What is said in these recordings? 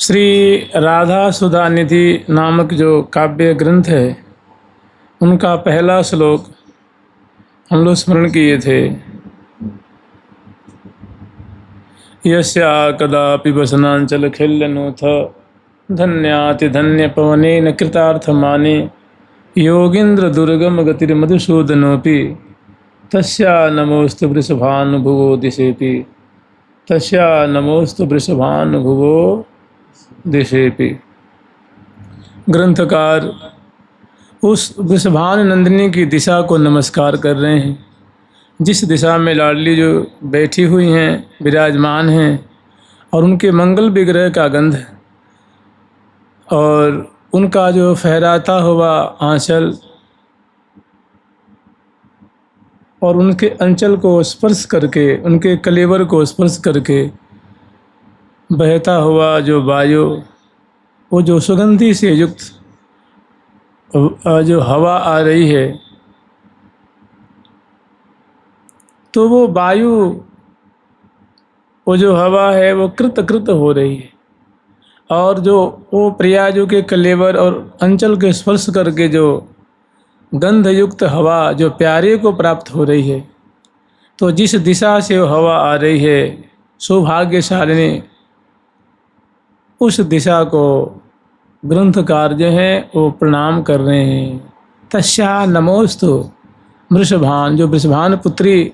श्री राधा सुधा निधि नामक जो काव्य ग्रंथ है, उनका पहला श्लोक हम लोग स्मरण किए थे। यस्या कदापि वसनांचल खिल्यनोथ धन्याति धन्य पवनेन कृतार्थमाने योगींद्र दुर्गम गतिर्मधुसूदनोपि तस्या नमोस्तु वृषभानुभुवो दिशेपि तस्या नमोस्तु वृषभानुभुवो दिशेपि। ग्रंथकार उस वृषभान नंदिनी की दिशा को नमस्कार कर रहे हैं, जिस दिशा में लाडली जो बैठी हुई हैं, विराजमान हैं, और उनके मंगल विग्रह का गंध और उनका जो फहराता हुआ आंचल और उनके अंचल को स्पर्श करके, उनके कलेवर को स्पर्श करके बहता हुआ जो वायु, वो जो सुगंधी से युक्त जो हवा आ रही है, तो वो वायु, वो जो हवा है वो कृत कृत हो रही है, और जो वो प्रियाजू के कलेवर और अंचल के स्पर्श करके जो गंध युक्त हवा जो प्यारे को प्राप्त हो रही है, तो जिस दिशा से वो हवा आ रही है सौभाग्यशालिनी, उस दिशा को ग्रंथकार जो हैं वो प्रणाम कर रहे हैं। तस्या नमोस्तु वृषभान, जो वृषभान पुत्री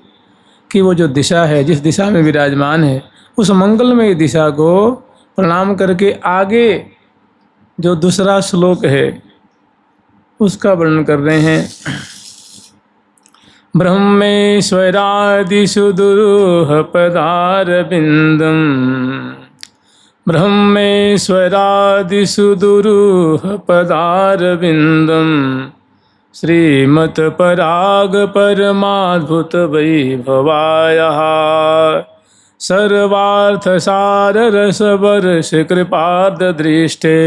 की वो जो दिशा है, जिस दिशा में विराजमान है, उस मंगलमय दिशा को प्रणाम करके आगे जो दूसरा श्लोक है उसका वर्णन कर रहे हैं। ब्रह्मेश्वरादिषु दुरूह पदारविन्दम् ब्रह्मेश्वरादिषु दुरूह पदारविन्दम् श्रीमत्पराग परमाद्भुत वैभवायः सर्वार्थसार रसवर्ष कृपार्द्रदृष्टे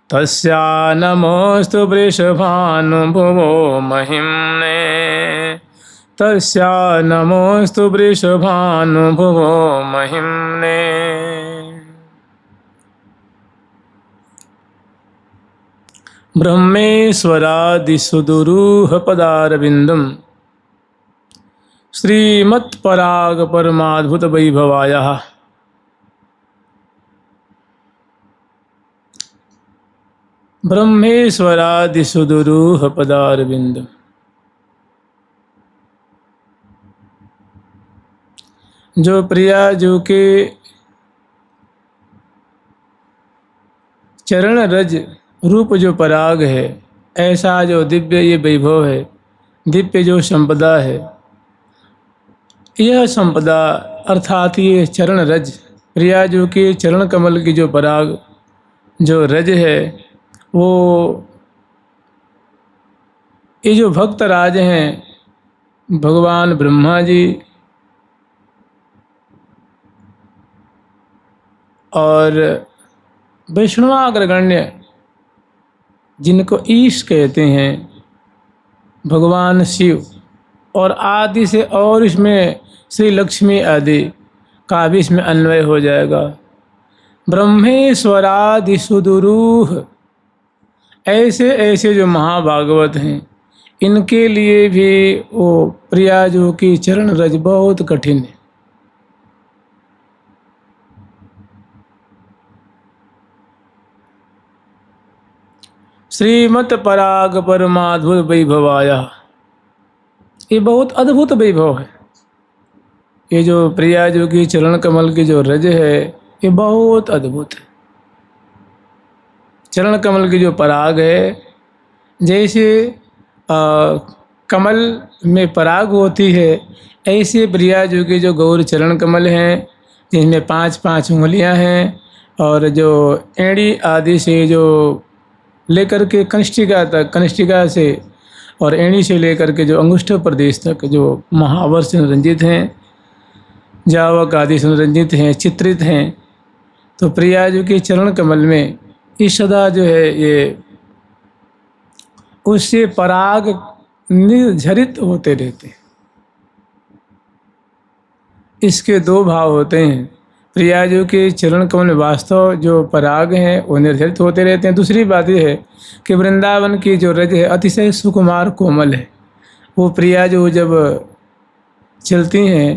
तस्या नमोस्तु वृषभानुभुवो महिम्ने तस्या नमोस्तु वृषभानुभुवो महिम्ने। ब्रह्मेश्वरादिषु दुरूह पदारविन्दम् श्रीमत्पराग परमाद्भुत वैभवायः ब्रह्मेश्वरादिषु दुरूह पदारविन्दम्। जो प्रियाजू के चरण रज रूप जो पराग है, ऐसा जो दिव्य ये वैभव है, दिव्य जो संपदा है, यह संपदा अर्थात ये चरण रज, प्रियाजू के चरण कमल की जो पराग जो रज है, वो ये जो भक्त राज हैं, भगवान ब्रह्मा जी और वैष्णवाग्रगण्य जिनको ईश कहते हैं, भगवान शिव और आदि से, और इसमें श्री लक्ष्मी आदि का भी इसमें अन्वय हो जाएगा। ब्रह्मेश्वरादिषु दुरूह, ऐसे ऐसे जो महाभागवत हैं, इनके लिए भी वो प्रियाजू की चरण रज बहुत कठिन है। श्रीमत पराग परमाद्भुत वैभवायः, ये बहुत अद्भुत वैभव है। ये जो प्रियाजू की चरण कमल की जो रज है, ये बहुत अद्भुत है। चरण कमल की जो पराग है, जैसे कमल में पराग होती है, ऐसे प्रियाजू के जो गौर चरण कमल हैं, जिनमें 5-5 उंगलियां हैं, और जो एड़ी आदि से जो लेकर के कनिष्ठिका तक, कनिष्ठिका से और एड़ी से लेकर के जो अंगुष्ठ प्रदेश तक जो महावर से रंजित हैं, जावक आदि से रंजित हैं, चित्रित हैं, तो प्रियाजू के चरण कमल में इस सदा जो है ये उससे पराग निर्झरित होते रहते हैं। इसके 2 भाव होते हैं। प्रियाजू के चरण कमल में वास्तव जो पराग हैं वो निर्धारित होते रहते हैं। दूसरी बात यह है कि वृंदावन की जो रज है अतिशय सुकुमार कोमल है। वो प्रियाजू जब चलती हैं,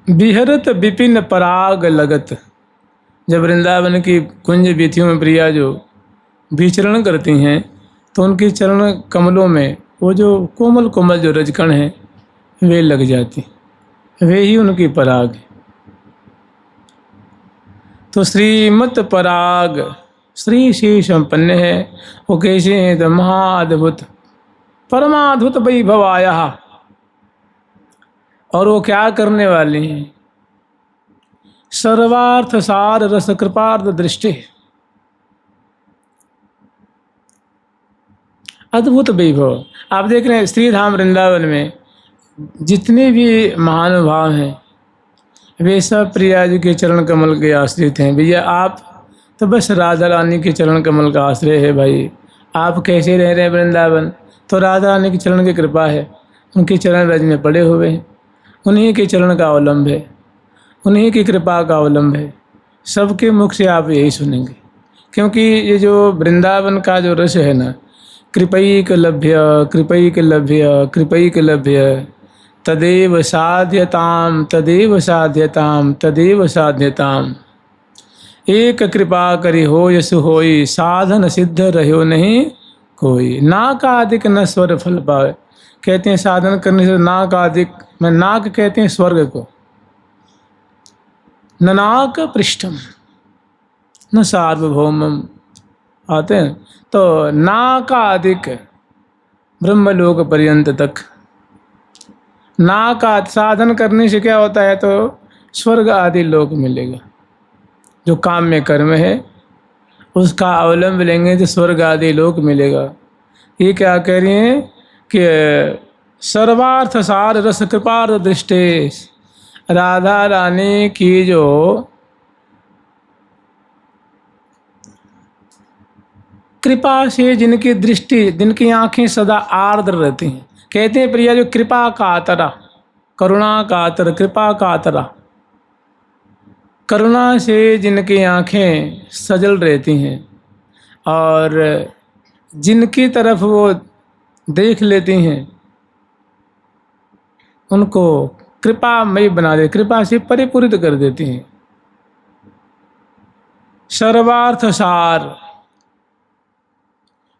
बिहरत विपिन पराग लगत, जब वृंदावन की कुंज वीथियों में प्रियाजू विचरण करती हैं तो उनके चरण कमलों में वो जो कोमल कोमल जो रजकण हैं वे लग जाती, वे ही उनकी पराग है। तो श्रीमत पराग श्री श्री संपन्न है। वो कैसे हैं? तो महाअद्भुत परमाद्भुत वैभवाया, और वो क्या करने वाली हैं? सर्वार्थ सार रस कृपार्थ दृष्टि, अद्भुत वैभव। आप देख रहे हैं श्रीधाम वृंदावन में जितने भी महानुभाव हैं वे सब प्रिया जी के चरण कमल के आश्रित हैं। भैया आप तो बस राधा रानी के चरण कमल का आश्रय है। भाई आप कैसे रह रहे हैं वृंदावन, तो राधा रानी के चरण की कृपा है, उनके चरण रज में पड़े हुए हैं, उन्हीं के चरण का अवलंब है, उन्हीं की कृपा का अवलंब है। सबके मुख से आप यही सुनेंगे, क्योंकि ये जो वृंदावन का जो रस है ना, कृपैक लभ्य कृपैक लभ्य कृपैक लभ्य तदेव साध्यताम तदेव साध्यताम तदेव साध्यताम, एक कृपा करी हो यस होई साधन सिद्ध रहो नहीं कोई, नाक अधिक न स्वर फल पावे। कहते हैं साधन करने से नाक अधिक, मैं नाक कहते हैं स्वर्ग को, न नाक पृष्ठम न सार्वभौमम आते हैं, तो नाका अधिक ब्रह्मलोक पर्यंत तक। नाका साधन करने से क्या होता है? तो स्वर्ग आदि लोक मिलेगा। जो काम में कर्म है उसका अवलंब लेंगे तो स्वर्ग आदि लोक मिलेगा। ये क्या कह रही हैं कि सर्वार्थ सार रस कृपार्थ दृष्टि, राधा रानी की जो कृपा से जिनकी दृष्टि, जिनकी आंखें सदा आर्द्र रहती हैं, कहते हैं प्रिया जो कृपा का आतरा, करुणा का आतरा, कृपा का आतरा, करुणा से जिनकी आंखें सजल रहती हैं और जिनकी तरफ वो देख लेती हैं उनको कृपामयी बना दे, कृपा से परिपूरित कर देती हैं। सर्वार्थ सार,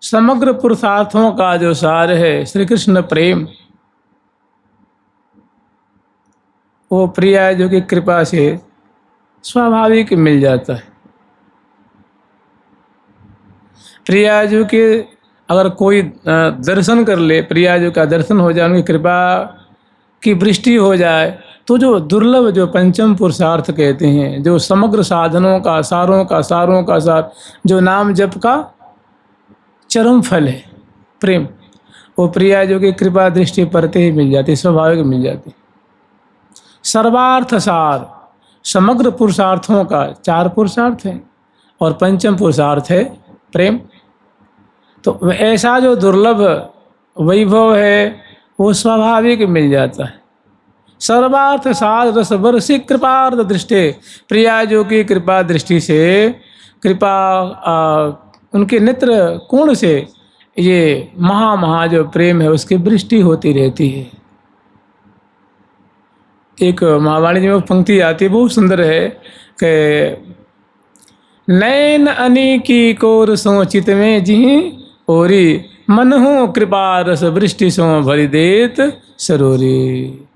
समग्र पुरुषार्थों का जो सार है श्री कृष्ण प्रेम, वो प्रिया जो की कृपा से स्वाभाविक मिल जाता है। प्रियाजू के अगर कोई दर्शन कर ले, प्रियाजू का दर्शन हो जाए, उनकी कृपा की वृष्टि हो जाए, तो जो दुर्लभ जो पंचम पुरुषार्थ कहते हैं, जो समग्र साधनों का सारों का सार, जो नाम जप का चरम फल है प्रेम, वो प्रियाजू की कृपा दृष्टि परते ही मिल जाती, स्वाभाविक मिल जाती। सर्वार्थ सार, समग्र पुरुषार्थों का, चार पुरुषार्थ हैं और पंचम पुरुषार्थ है प्रेम। तो ऐसा जो दुर्लभ वैभव है वो स्वाभाविक मिल जाता है। सर्वार्थ सार रस वर्षि कृपार्थ दृष्टि, प्रियाजू की कृपा दृष्टि से, कृपा उनके नेत्र कोण से ये महा जो प्रेम है उसकी वृष्टि होती रहती है। एक महावाणी में पंक्ति आती है, बहुत सुंदर है कि नैन अनी की कोर सो चित में जी ओरी, मन हो कृपा रस वृष्टि सो भरी देत सरोरी।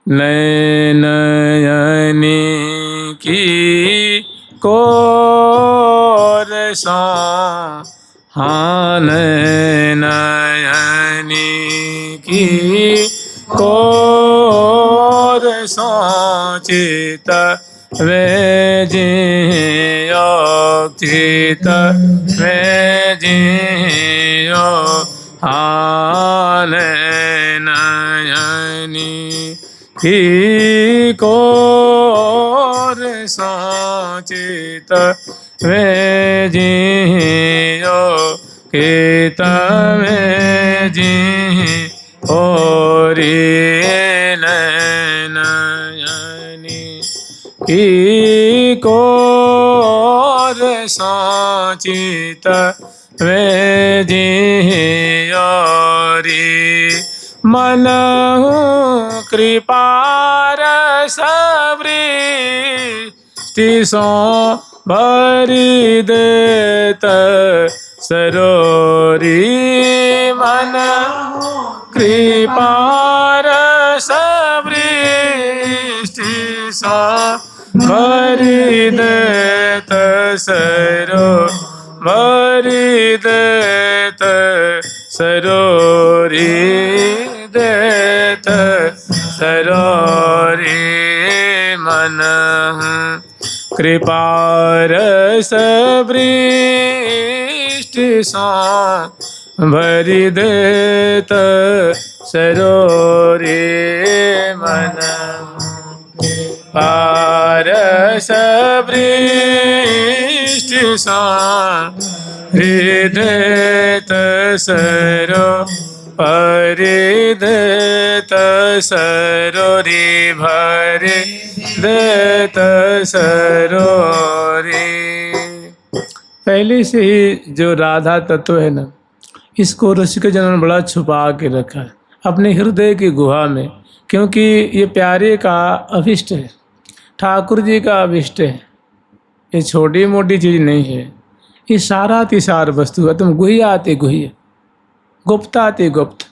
नैन अनी की कोर सो, हाँ नैन अनी की कोर सोचित वे जियो, चित वे जियो, हाल नयनी की कोर सोचित वे जियो, कित वे जी ओरी नयनी। को सोचित वे जियोरी मन कृपार सबृष्टि सो भरि देत सरोरी मन कृपार सबृष्टि सो भरि देत सरो भरि देत सरोरी देत सरोरी मन कृपारस वृष्टि सो भरि देत सरोरी मन पारस वृष्टि सो हृदयत सरो परिदत सरोरी भरे दत सरोरी। पहले से ही जो राधा तत्व है ना, इसको रसिक जनों ने बड़ा छुपा के रखा है अपने हृदय की गुहा में, क्योंकि ये प्यारे का अभिष्ट है, ठाकुर जी का अभिष्ट है। ये छोटी मोटी चीज़ नहीं है, ये सारा तिसार वस्तु है। तुम गुह्याति गुह्य, गुप्ताति गुप्त।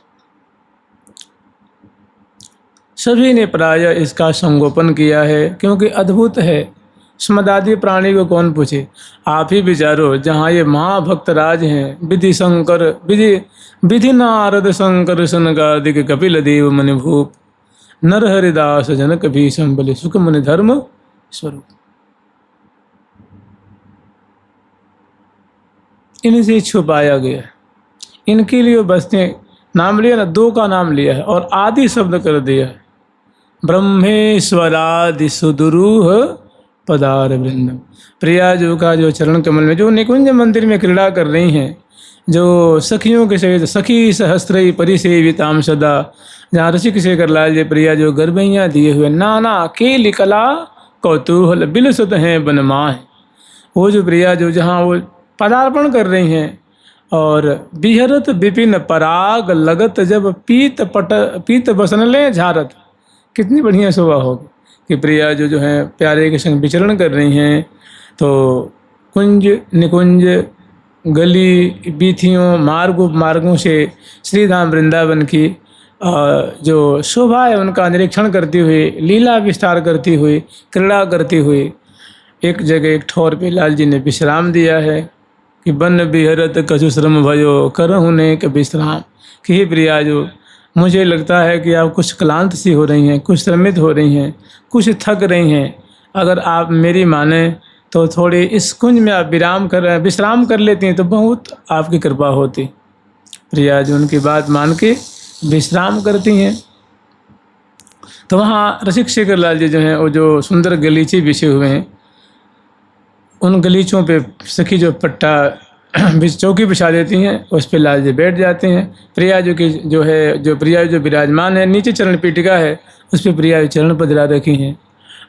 सभी ने प्राय इसका संगोपन किया है, क्योंकि अद्भुत है। स्मदादि प्राणी को कौन पूछे, आप ही विचारो। जहाँ ये महाभक्त राज हैं, विधि शंकर विधि नारद शंकर सनकादिक कपिल देव मनि भूप नर हरिदास जनक भीषम बलि सुख मुनि धर्म स्वरूप। इनसे छुपाया गया है। इनके लिए बस ने नाम लिया ना, दो का नाम लिया है और आदि शब्द कर दिया है। ब्रह्मेश्वरादि सुदुरूह पदार वृंदम। प्रिया जो का जो चरण कमल में जो निकुंज मंदिर में क्रीड़ा कर रही हैं, जो सखियों के सहित सखी सहस्त्रई परिसेविताम सदा, जहाँ रसिक शेखर लाल जी प्रिया जो गर्भैया दिए हुए नाना केली कला कौतूहल बिलसुत हैं बनमाह। वो जो प्रिया जो जहाँ वो पदार्पण कर रही हैं और बिहरत विपिन पराग लगत जब पीत बसन ले झारत। कितनी बढ़िया शोभा होगी कि प्रिया जो है प्यारे के संग विचरण कर रही हैं, तो कुंज निकुंज गली बीथियों मार्गों से श्रीधाम वृंदावन की जो शोभा है उनका निरीक्षण करती हुई, लीला विस्तार करती हुई, क्रीड़ा करती हुई एक जगह एक ठौर पे लाल जी ने विश्राम दिया है कि बन बिहरत कछु श्रम भयो करहु नेक विश्राम। कि हे प्रिया जो मुझे लगता है कि आप कुछ क्लांत सी हो रही हैं, कुछ श्रमित हो रही हैं, कुछ थक रही हैं। अगर आप मेरी माने तो थोड़ी इस कुंज में आप विश्राम कर लेती हैं तो बहुत आपकी कृपा होती। प्रिया जो उनकी बात मान के विश्राम करती हैं। तो वहाँ रसिक शेखर लाल जी जो हैं वो जो सुंदर गलीचे बिछे हुए हैं, उन गलीचों पे सखी जो पट्टा चौकी बिछा देती हैं, उस पे लाल जी बैठ जाते हैं। प्रिया जो की जो है जो प्रिया जो विराजमान है, नीचे चरण पीठिका है, उस पर प्रिया चरण पधरा रखी हैं।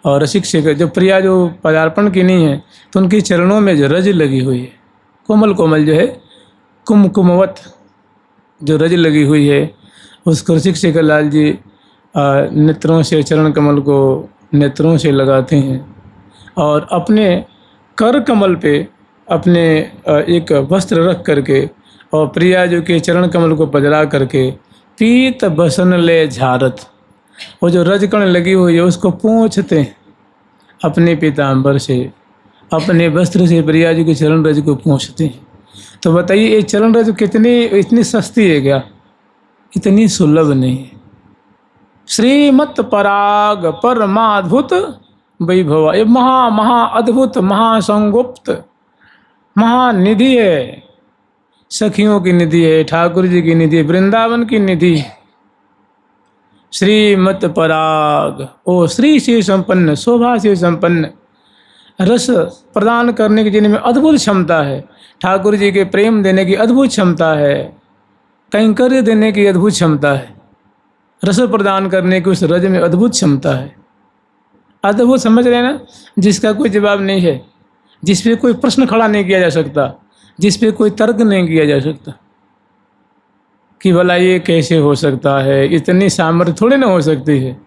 और रसिक शेखर जो प्रिया जो पदार्पण की नहीं है, तो उनकी चरणों में जो रज लगी हुई है, कोमल कोमल जो है कुमकुमवत जो रज लगी हुई है, उसको रसिक शेखर लाल जी नेत्रों से चरण कमल को नेत्रों से लगाते हैं और अपने कर कमल पे अपने एक वस्त्र रख करके और प्रिया जो के चरण कमल को पधरा करके पीत बसन ले झारत, वो जो रजकण लगी हुई है उसको पोंछते हैं अपने पीताम्बर से, अपने वस्त्र से प्रिया जी के चरण रज को पोंछते हैं। तो बताइए ये चरण रज इतनी सस्ती है क्या? इतनी सुलभ नहीं है। श्रीमत पराग परमाद्भुत वैभव, ये महा अद्भुत महासंगुप्त महानिधि है। सखियों की निधि है, ठाकुर जी की निधि है, वृंदावन की निधि। श्रीमत पराग, ओ श्री से संपन्न, शोभा से संपन्न, रस प्रदान करने की जिनमें अद्भुत क्षमता है, ठाकुर जी के प्रेम देने की अद्भुत क्षमता है, कैंकर्य देने की अद्भुत क्षमता है, रस प्रदान करने की उस रज में अद्भुत क्षमता है। अद्भुत समझ रहे हैं ना, जिसका कोई जवाब नहीं है, जिस पे कोई प्रश्न खड़ा नहीं किया जा सकता, जिस पे कोई तर्क नहीं किया जा सकता कि भला ये कैसे हो सकता है, इतनी सामर्थ्य थोड़ी ना हो सकती है।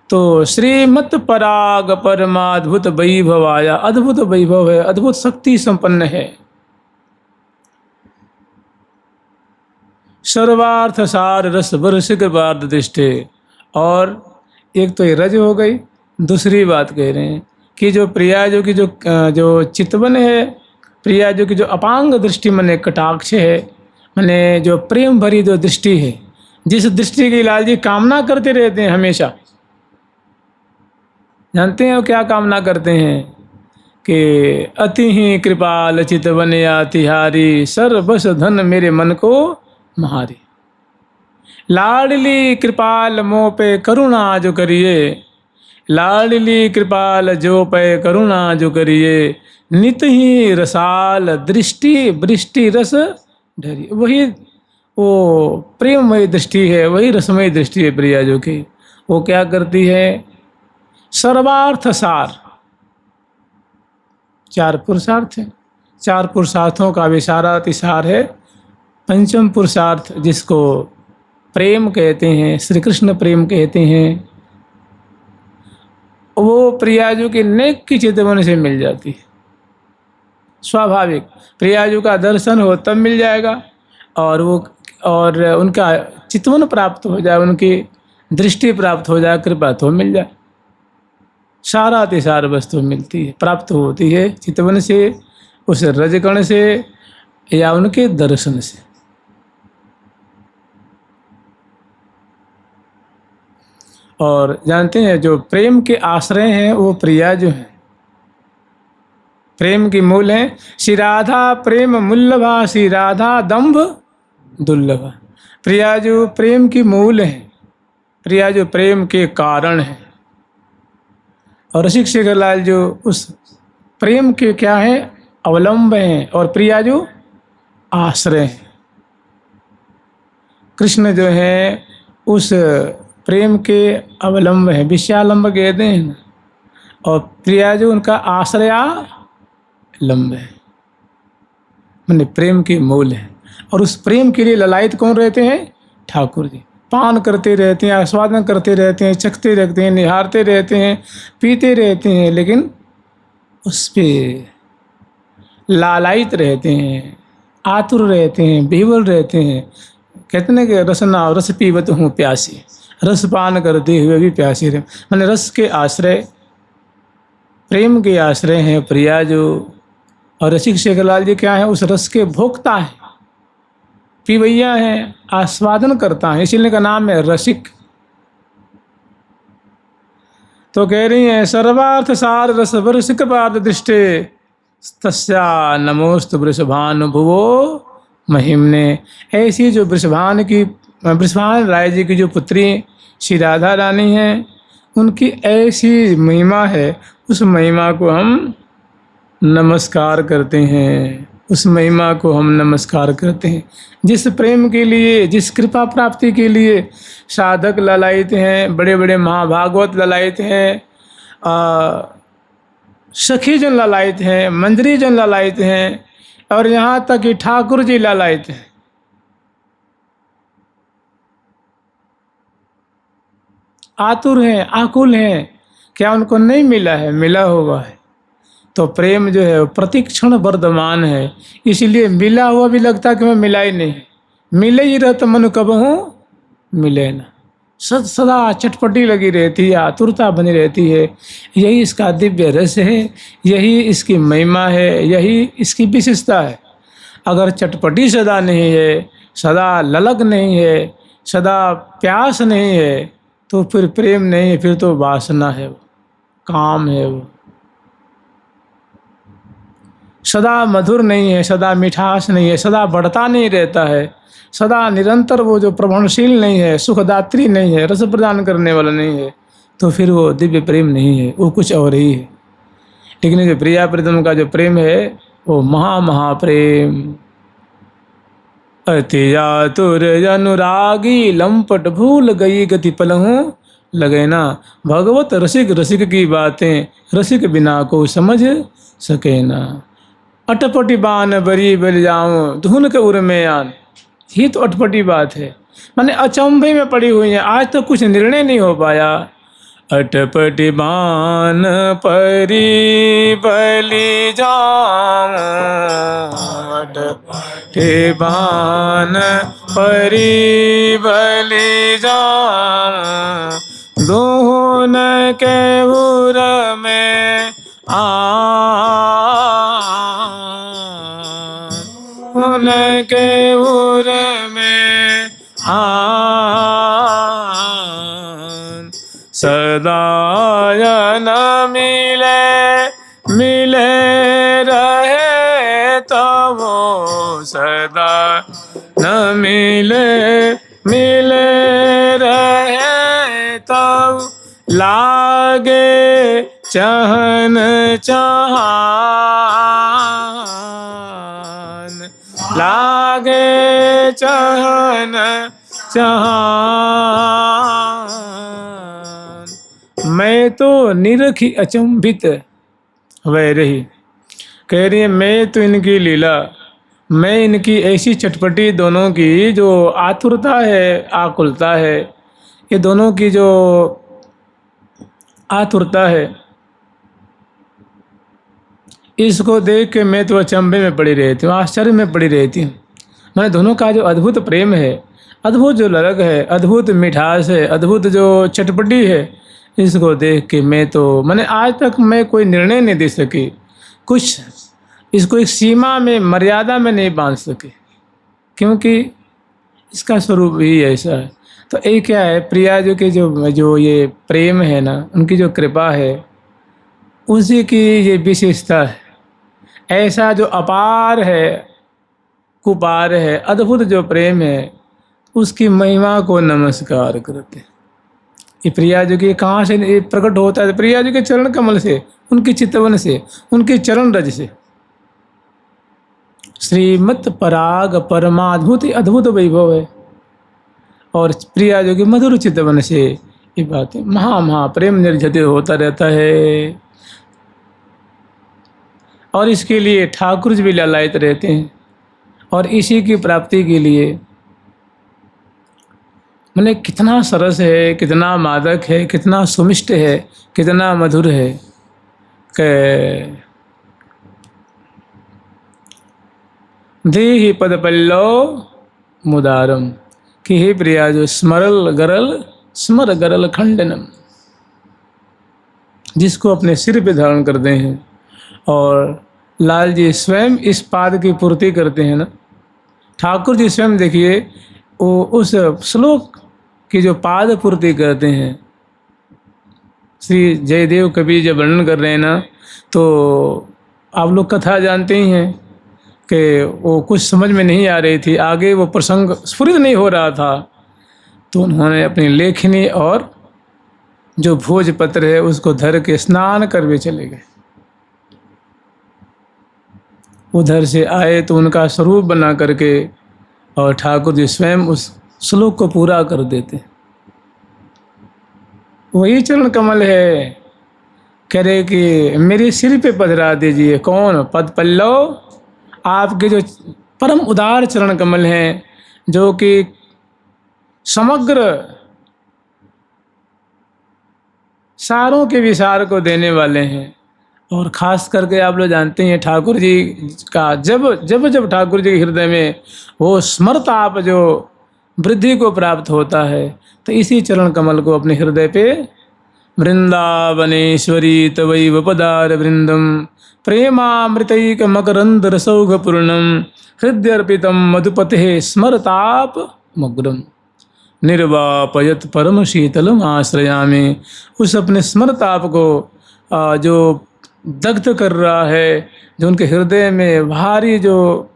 तो श्रीमत पराग परमाद्भुत वैभव आया, अद्भुत वैभव है, अद्भुत शक्ति संपन्न है। सर्वार्थ सार रस वर्षिक बार्ध दृष्टि। और एक तो ये रज हो गई, दूसरी बात कह रहे हैं कि जो प्रियाजो की जो चितवन है, प्रियाजो की जो अपांग दृष्टि मने कटाक्ष है, मने जो प्रेम भरी जो दृष्टि है, जिस दृष्टि की लाल जी कामना करते रहते हैं हमेशा। जानते हैं वो क्या कामना करते हैं कि अति ही कृपाल चितवन या तिहारी, सर्वस धन मेरे मन को महारी। लाडली कृपाल मोह पे करुणा जो करिए, लाडली कृपाल जो पे करुणा जो करिए, नित ही रसाल दृष्टि वृष्टि रस ढरी। वही वो प्रेममय दृष्टि है, वही रसमय दृष्टि है प्रिया जो की। वो क्या करती है? सर्वार्थ सार, चार पुरुषार्थ हैं, चार पुरुषार्थों का विशारतिसार है पंचम पुरुषार्थ, जिसको प्रेम कहते हैं, श्री कृष्ण प्रेम कहते हैं। वो प्रियाजू की नेक की चितवन से मिल जाती है। स्वाभाविक प्रियाजू का दर्शन हो तब मिल जाएगा, और उनका चितवन प्राप्त हो जाए, उनकी दृष्टि प्राप्त हो जाए, कृपा तो मिल जाए। सारा तिसार वस्तु मिलती है, प्राप्त होती है चितवन से, उस रजगण से या उनके दर्शन से। और जानते हैं जो प्रेम के आश्रय हैं वो प्रिया जो हैं, प्रेम की मूल है। श्री राधा प्रेम मूल्यभा, श्री राधा दंभ दुर्लभा। प्रिया जो प्रेम की मूल है, प्रिया जो प्रेम के कारण है, और रसिक शेखरलाल जो उस प्रेम के क्या है? अवलंब हैं, और प्रिया जो आश्रय हैं। कृष्ण जो है उस प्रेम के अवलंब है, विषयालंब कहते हैं ना, और प्रिया जो उनका आश्रयालंब है, मैंने प्रेम के मूल है। और उस प्रेम के लिए ललायत कौन रहते हैं? ठाकुर जी। पान करते रहते हैं, आस्वादन करते रहते हैं, चखते रहते हैं, निहारते रहते हैं, पीते रहते हैं, लेकिन उस पर लालायित रहते हैं, आतुर रहते हैं, बेवल रहते हैं। कहते हैं कि रसना रस पीवत हूँ प्यासी, रस पान करते हुए भी प्यासी रहे। मैंने रस के आश्रय, प्रेम के आश्रय हैं प्रिया जो। और रसिक शेखरलाल जी क्या है? उस रस के भोक्ता हैं, पीवैया हैं, आस्वादन करता है, इसीलिए का नाम है रसिक। तो कह रही हैं सर्वार्थ सार रस वर्षिक पाद दृष्टे, तस्या नमोस्तु वृषभानुभुवो महिमने। ऐसी जो वृषभान राय जी की जो पुत्री श्री राधा रानी हैं, उनकी ऐसी महिमा है, उस महिमा को हम नमस्कार करते हैं, उस महिमा को हम नमस्कार करते हैं। जिस प्रेम के लिए, जिस कृपा प्राप्ति के लिए साधक ललायित हैं, बड़े बड़े महाभागवत ललायित हैं, सखी जन ललायित हैं, मंजरी जन ललायित हैं, और यहाँ तक कि ठाकुर जी ललायित हैं। आतुर हैं, आकुल हैं, क्या उनको नहीं मिला है? मिला हुआ है। तो प्रेम जो है प्रतिक्षण वर्धमान है, इसलिए मिला हुआ भी लगता है कि मैं मिला ही नहीं। मिले ही रहता मन कबहूँ मिले ना, सदा चटपटी लगी रहती है, आतुरता बनी रहती है। यही इसका दिव्य रस है, यही इसकी महिमा है, यही इसकी विशेषता है। अगर चटपटी सदा नहीं है, सदा ललक नहीं है, सदा प्यास नहीं है, तो फिर प्रेम नहीं है, फिर तो वासना है, वो काम है। वो सदा मधुर नहीं है, सदा मिठास नहीं है, सदा बढ़ता नहीं रहता है, सदा निरंतर वो जो प्रवणशील नहीं है, सुखदात्री नहीं है, रस प्रदान करने वाला नहीं है, तो फिर वो दिव्य प्रेम नहीं है, वो कुछ और ही है। लेकिन जो प्रिया प्रीतम का जो प्रेम है वो महाप्रेम। अति आतुर अनुरागी लंपट भूल गई गति पलहूँ, लगे ना। भगवत रसिक रसिक की बातें, रसिक बिना को समझ सके ना। अटपटी बान बरी बल जाऊं धुन के उर में आन। ये तो अटपटी बात है, माने अचंभे में पड़ी हुई है, आज तक कुछ निर्णय नहीं हो पाया। अटपटी बान परी बलि जाऊं, अटपटी बान परी बलि जाऊं, धुन के उर में उनके उर में सदायन मिले मिले रहे तो वो सदा न मिले मिले रहे तो लागे चहन चहान, लागे चहन चहान। मैं तो निरखी अचंभित वह रही, कह रही है मैं तो इनकी लीला, मैं इनकी ऐसी चटपटी दोनों की जो आतुरता है आकुलता है, ये दोनों की जो आतुरता है, इसको देख के मैं तो अचंभे में पड़ी रहती हूँ, आश्चर्य में पड़ी रहती हूँ। मैंने दोनों का जो अद्भुत प्रेम है, अद्भुत जो ललक है, अद्भुत मिठास है, अद्भुत जो चटपटी है, इसको देख के मैं तो मैंने आज तक मैं कोई निर्णय नहीं दे सकी, कुछ इसको एक सीमा में मर्यादा में नहीं बांध सके, क्योंकि इसका स्वरूप ही ऐसा है। तो ये क्या है, प्रिया जो के जो ये प्रेम है ना, उनकी जो कृपा है, उसी की ये विशेषता है। ऐसा जो अपार है, कुपार है, अद्भुत जो प्रेम है, उसकी महिमा को नमस्कार करते। ये प्रिया जो कि कहाँ से प्रकट होता है? प्रिया जो के चरण कमल से, उनके चितवन से, उनके चरण रज से। श्रीमत पराग परमाद्भुत अद्भुत वैभव है, और प्रिया जो कि मधुर चितवन से ये बातें महा प्रेम निर्झरित होता रहता है। और इसके लिए ठाकुर जी भी लालायित रहते हैं, और इसी की प्राप्ति के लिए मैंने कितना सरस है, कितना मादक है, कितना सुमिष्ट है, कितना मधुर है कि देहि पद पल्लव मुदारम, कि हे प्रिया जो स्मर गरल खंडनम, जिसको अपने सिर पे धारण करते हैं। और लाल जी स्वयं इस पाद की पूर्ति करते हैं ना। ठाकुर जी स्वयं देखिए वो उस श्लोक की जो पाद पूर्ति करते हैं, श्री जयदेव कबीर जब वर्णन कर रहे हैं ना, तो आप लोग कथा जानते ही हैं कि वो कुछ समझ में नहीं आ रही थी, आगे वो प्रसंग स्फुरित नहीं हो रहा था, तो उन्होंने अपनी लेखनी और जो भोजपत्र है उसको धर के स्नान कर वे चले गए। उधर से आए तो उनका स्वरूप बना करके और ठाकुर जी स्वयं उस श्लोक को पूरा कर देते। वही चरण कमल है, कह रहे कि मेरे सिर पे पधरा दीजिए। कौन? पद पल्लव, आपके जो परम उदार चरण कमल हैं, जो कि समग्र सारों के विसार को देने वाले हैं। और ख़ास करके आप लोग जानते हैं ठाकुर जी का जब ठाकुर जी के हृदय में वो स्मरताप जो वृद्धि को प्राप्त होता है, तो इसी चरण कमल को अपने हृदय पे वृंदावनेश्वरी तवैव पदार वृंदम प्रेमामृतैक मकरंद रसौघपूर्णम हृदयर्पितम मधुपते स्मरताप मग्रम निर्वापयत परम शीतलम आश्रयामि। उस अपने स्मरताप को जो दग्ध कर रहा है, जो उनके हृदय में भारी जो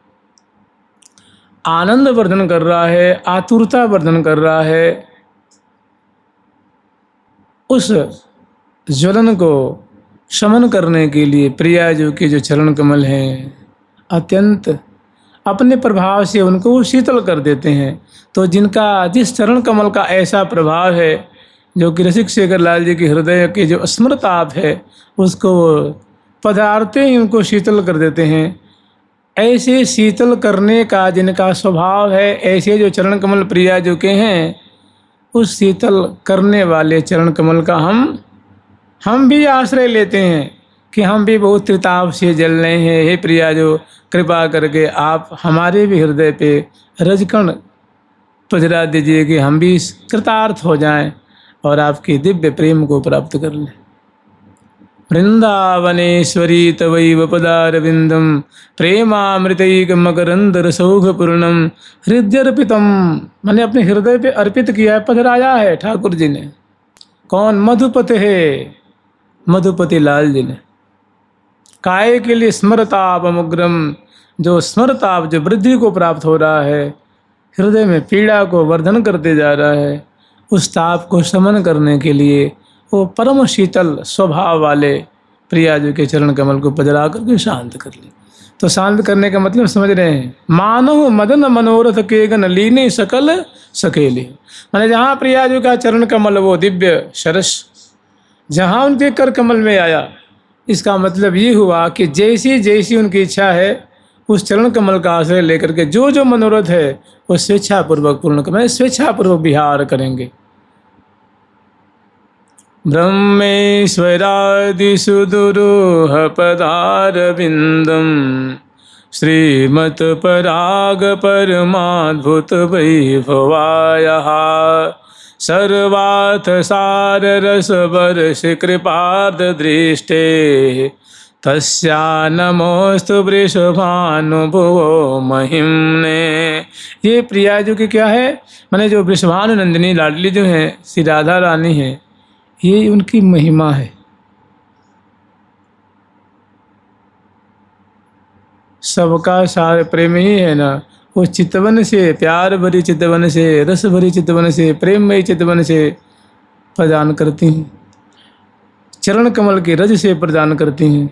आनंद वर्धन कर रहा है, आतुरता वर्धन कर रहा है, उस ज्वलन को शमन करने के लिए प्रिया जी के जो चरण कमल हैं, अत्यंत अपने प्रभाव से उनको शीतल कर देते हैं। तो जिस चरण कमल का ऐसा प्रभाव है, जो कि रसिक शेखर लाल जी के हृदय के जो स्मृताप है उसको पधारते ही उनको शीतल कर देते हैं। ऐसे शीतल करने का जिनका स्वभाव है, ऐसे जो चरण कमल प्रिया जो के हैं, उस शीतल करने वाले चरण कमल का हम भी आश्रय लेते हैं कि हम भी बहुत त्रिताप से जल रहे हैं। हे प्रिया, जो कृपा करके आप हमारे भी हृदय पे रजकण पधरा दीजिए कि हम भी कृतार्थ हो जाएं और आपके दिव्य प्रेम को प्राप्त कर लें। वृंदावनेश्वरी तवैव पदारविंदम प्रेमामृतैक मकरंद रसौघपूर्णम हृदयर्पितम, मैंने अपने हृदय पे अर्पित किया है, पधराया है ठाकुर जी ने। कौन? मधुपति है, मधुपति लाल जी ने। काय के लिए? स्मरतापमुग्रम, जो स्मरताप, जो वृद्धि को प्राप्त हो रहा है, हृदय में पीड़ा को वर्धन करते जा रहा है, उस ताप को शमन करने के लिए वो परम शीतल स्वभाव वाले प्रिया जी के चरण कमल को पधरा करके शांत कर ले। तो शांत करने का मतलब समझ रहे हैं? मानव मदन मनोरथ के गन लीने सकल सकेले, माने जहाँ प्रिया जी का चरण कमल वो दिव्य सरस जहाँ उनके कर कमल में आया, इसका मतलब ये हुआ कि जैसी जैसी उनकी इच्छा है उस चरण कमल का आश्रय लेकर के जो जो मनोरथ है वो स्वेच्छापूर्वक पूर्ण करें, स्वेच्छापूर्वक विहार करेंगे। ब्रह्मेश्वरादिसुदुरूह पदारविंदम श्रीमत् पराग परमाद्भुत वैभवायः सर्वार्थ सार रस वर्ष कृपार्थ दृष्टे तस्या नमोस्तु वृषभानुभुवो महिम्ने। ये प्रिया जो कि क्या है, माने जो वृषभानुनंदिनी लाडली जो है श्री राधा रानी है, ये उनकी महिमा है। सबका सार प्रेम ही है ना, वो चितवन से, प्यार भरी चितवन से, रस भरी चितवन से, प्रेममयी चितवन से प्रदान करती हैं, चरण कमल के रज से प्रदान करती हैं।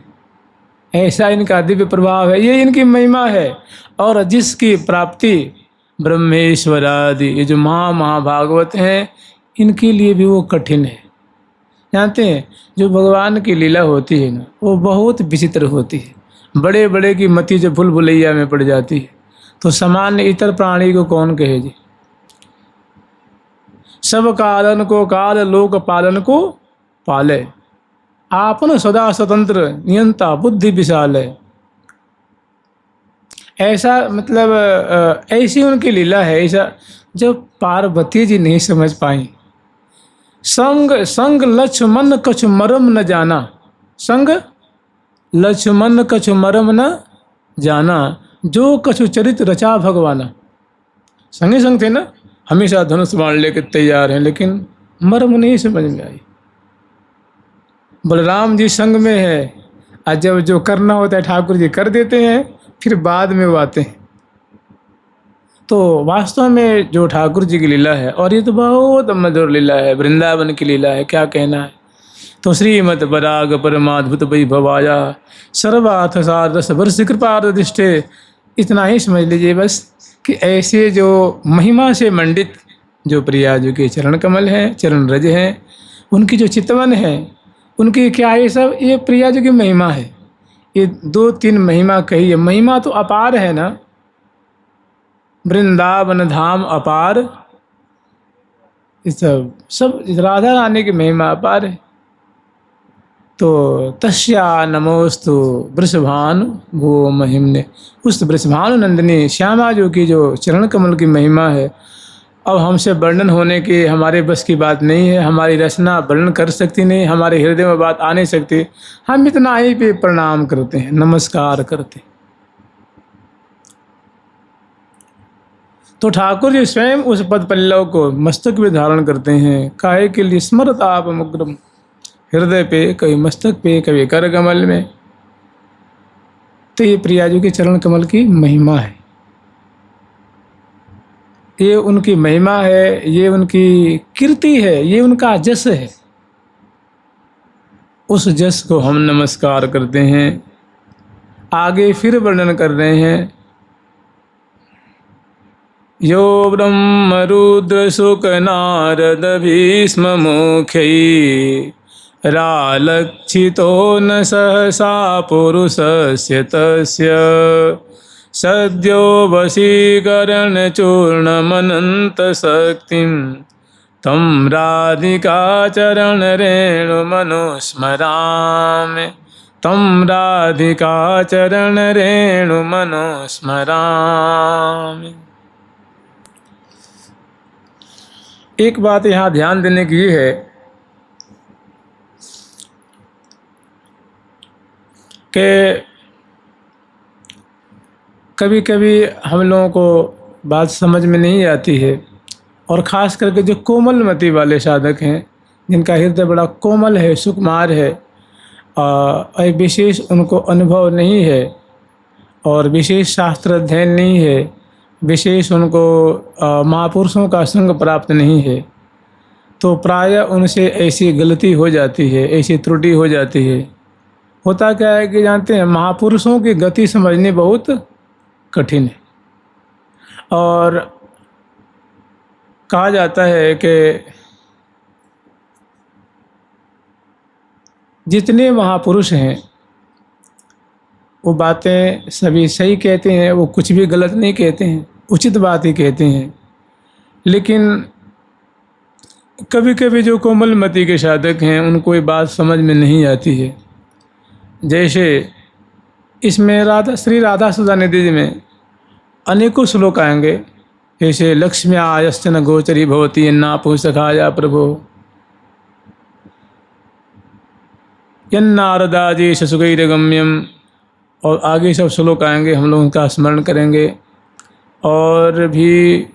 ऐसा इनका दिव्य प्रभाव है, ये इनकी महिमा है। और जिसकी प्राप्ति ब्रह्मेश्वरादि, ये जो महाभागवत हैं, इनके लिए भी वो कठिन है। जानते हैं, जो भगवान की लीला होती है ना, वो बहुत विचित्र होती है। बड़े बड़े की मति जो भूल भुलैया में पड़ जाती है, तो सामान्य इतर प्राणी को कौन कहे जी। सब कालन को काल, लोक पालन को पाले, आपन सदा स्वतंत्र नियंता बुद्धि विशाल है। ऐसा मतलब ऐसी उनकी लीला है, ऐसा जो पार्वती जी नहीं समझ पाई। संग संग लक्ष्मण कछु मरम न जाना, संग लक्ष्मण कछु मरम न जाना, जो कछु चरित रचा भगवाना। संगे संग थे ना, हमेशा धनुष बाण लेकर तैयार हैं, लेकिन मर्म नहीं समझ में आई। बलराम जी संग में है, और जब जो करना होता है ठाकुर जी कर देते हैं, फिर बाद में वो आते हैं। तो वास्तव में जो ठाकुर जी की लीला है, और ये तो बहुत मधुर लीला है, वृंदावन की लीला है, क्या कहना है। तो श्रीमत पराग परमाद्भुत वैभवाया सर्वार्थ सार रस वर्ष कृपार्दिष्टे, इतना ही समझ लीजिए बस कि ऐसे जो महिमा से मंडित जो प्रिया जी के चरण कमल हैं, चरण रज हैं, उनकी जो चितवन है, उनकी क्या ये सब, ये प्रिया जी की महिमा है। ये दो तीन महिमा कही है, महिमा तो अपार है ना, वृंदावन धाम अपार, इस सब राधा रानी की महिमा अपार है। तो तस्या नमोस्तु वृषभानु भो महिमने, उस वृषभानु नंदिनी श्यामा जो की जो चरण कमल की महिमा है, अब हमसे वर्णन होने की हमारे बस की बात नहीं है, हमारी रचना वर्णन कर सकती नहीं, हमारे हृदय में बात आ नहीं सकती। हम इतना ही पे प्रणाम करते हैं, नमस्कार करते हैं। तो ठाकुर जी स्वयं उस पद पल्लव को मस्तक में धारण करते हैं। काहे के लिए? स्मरताप मुग्रम, हृदय पे, कभी मस्तक पे, कभी कर कमल में। तो ये प्रिया जी के चरण कमल की महिमा है, ये उनकी महिमा है, ये उनकी कीर्ति है, ये उनका जस है। उस जस को हम नमस्कार करते हैं। आगे फिर वर्णन कर रहे हैं, यो ब्रह्मरुद्रशुकनारद भीष्ममुख्यैरालक्षितो न सहसा पुरुषस्य तस्य सद्यो वशीकरणचूर्णमनन्तशक्तिं तं राधिकाचरणरेणुमनुस्मरामि तं राधिकाचरणरेणुमनुस्मरामि। एक बात यहाँ ध्यान देने की ये है कि कभी कभी हम लोगों को बात समझ में नहीं आती है, और ख़ास करके जो कोमलमति वाले साधक हैं, जिनका हृदय बड़ा कोमल है, सुकुमार है, और विशेष उनको अनुभव नहीं है और विशेष शास्त्र अध्ययन नहीं है, विशेष उनको महापुरुषों का संग प्राप्त नहीं है, तो प्रायः उनसे ऐसी गलती हो जाती है, ऐसी त्रुटि हो जाती है। होता क्या है कि जानते हैं, महापुरुषों की गति समझनी बहुत कठिन है। और कहा जाता है कि जितने महापुरुष हैं वो बातें सभी सही कहते हैं, वो कुछ भी गलत नहीं कहते हैं, उचित बात ही कहते हैं। लेकिन कभी कभी जो कोमलमति के साधक हैं उनको ये बात समझ में नहीं आती है। जैसे इसमें श्री राधा सुधानिधि जी में अनेकों श्लोक आएंगे, जैसे लक्ष्म्या यश्चन गोचरी भवती यन्नापु सखाया प्रभो यन्नारदाजी सुगैरगम्यम, और आगे सब श्लोक आएंगे, हम लोग उनका स्मरण करेंगे। और भी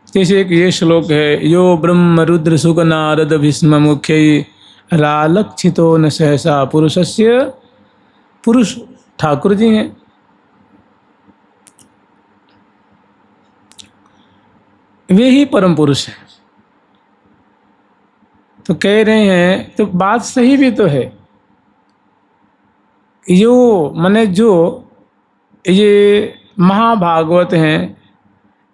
जैसे एक ये श्लोक है, यो ब्रह्म रुद्र सुख नारद भीष्म मुख्य रालक्षितो न सहसा पुरुषस्य, पुरुष ठाकुर जी हैं। वे ही परम पुरुष हैं। तो कह रहे हैं, तो बात सही भी तो है। जो ये महाभागवत हैं,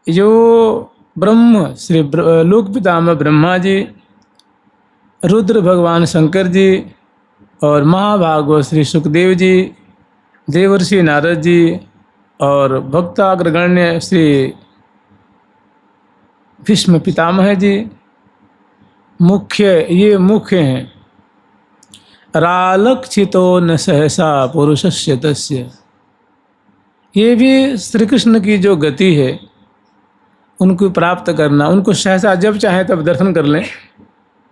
जो ब्रह्म श्री लोक पितामह ब्रह्मा जी, रुद्र भगवान शंकर जी और महाभागवत श्री सुखदेव जी, देवर्षि नारद जी और भक्ताग्रगण्य श्री भीष्म पितामह जी, ये मुख्य हैं। रालक्षितो न सहसा पुरुषस्य तस्य, ये भी श्री कृष्ण की जो गति है उनको प्राप्त करना, उनको सहसा जब चाहे तब दर्शन कर लें,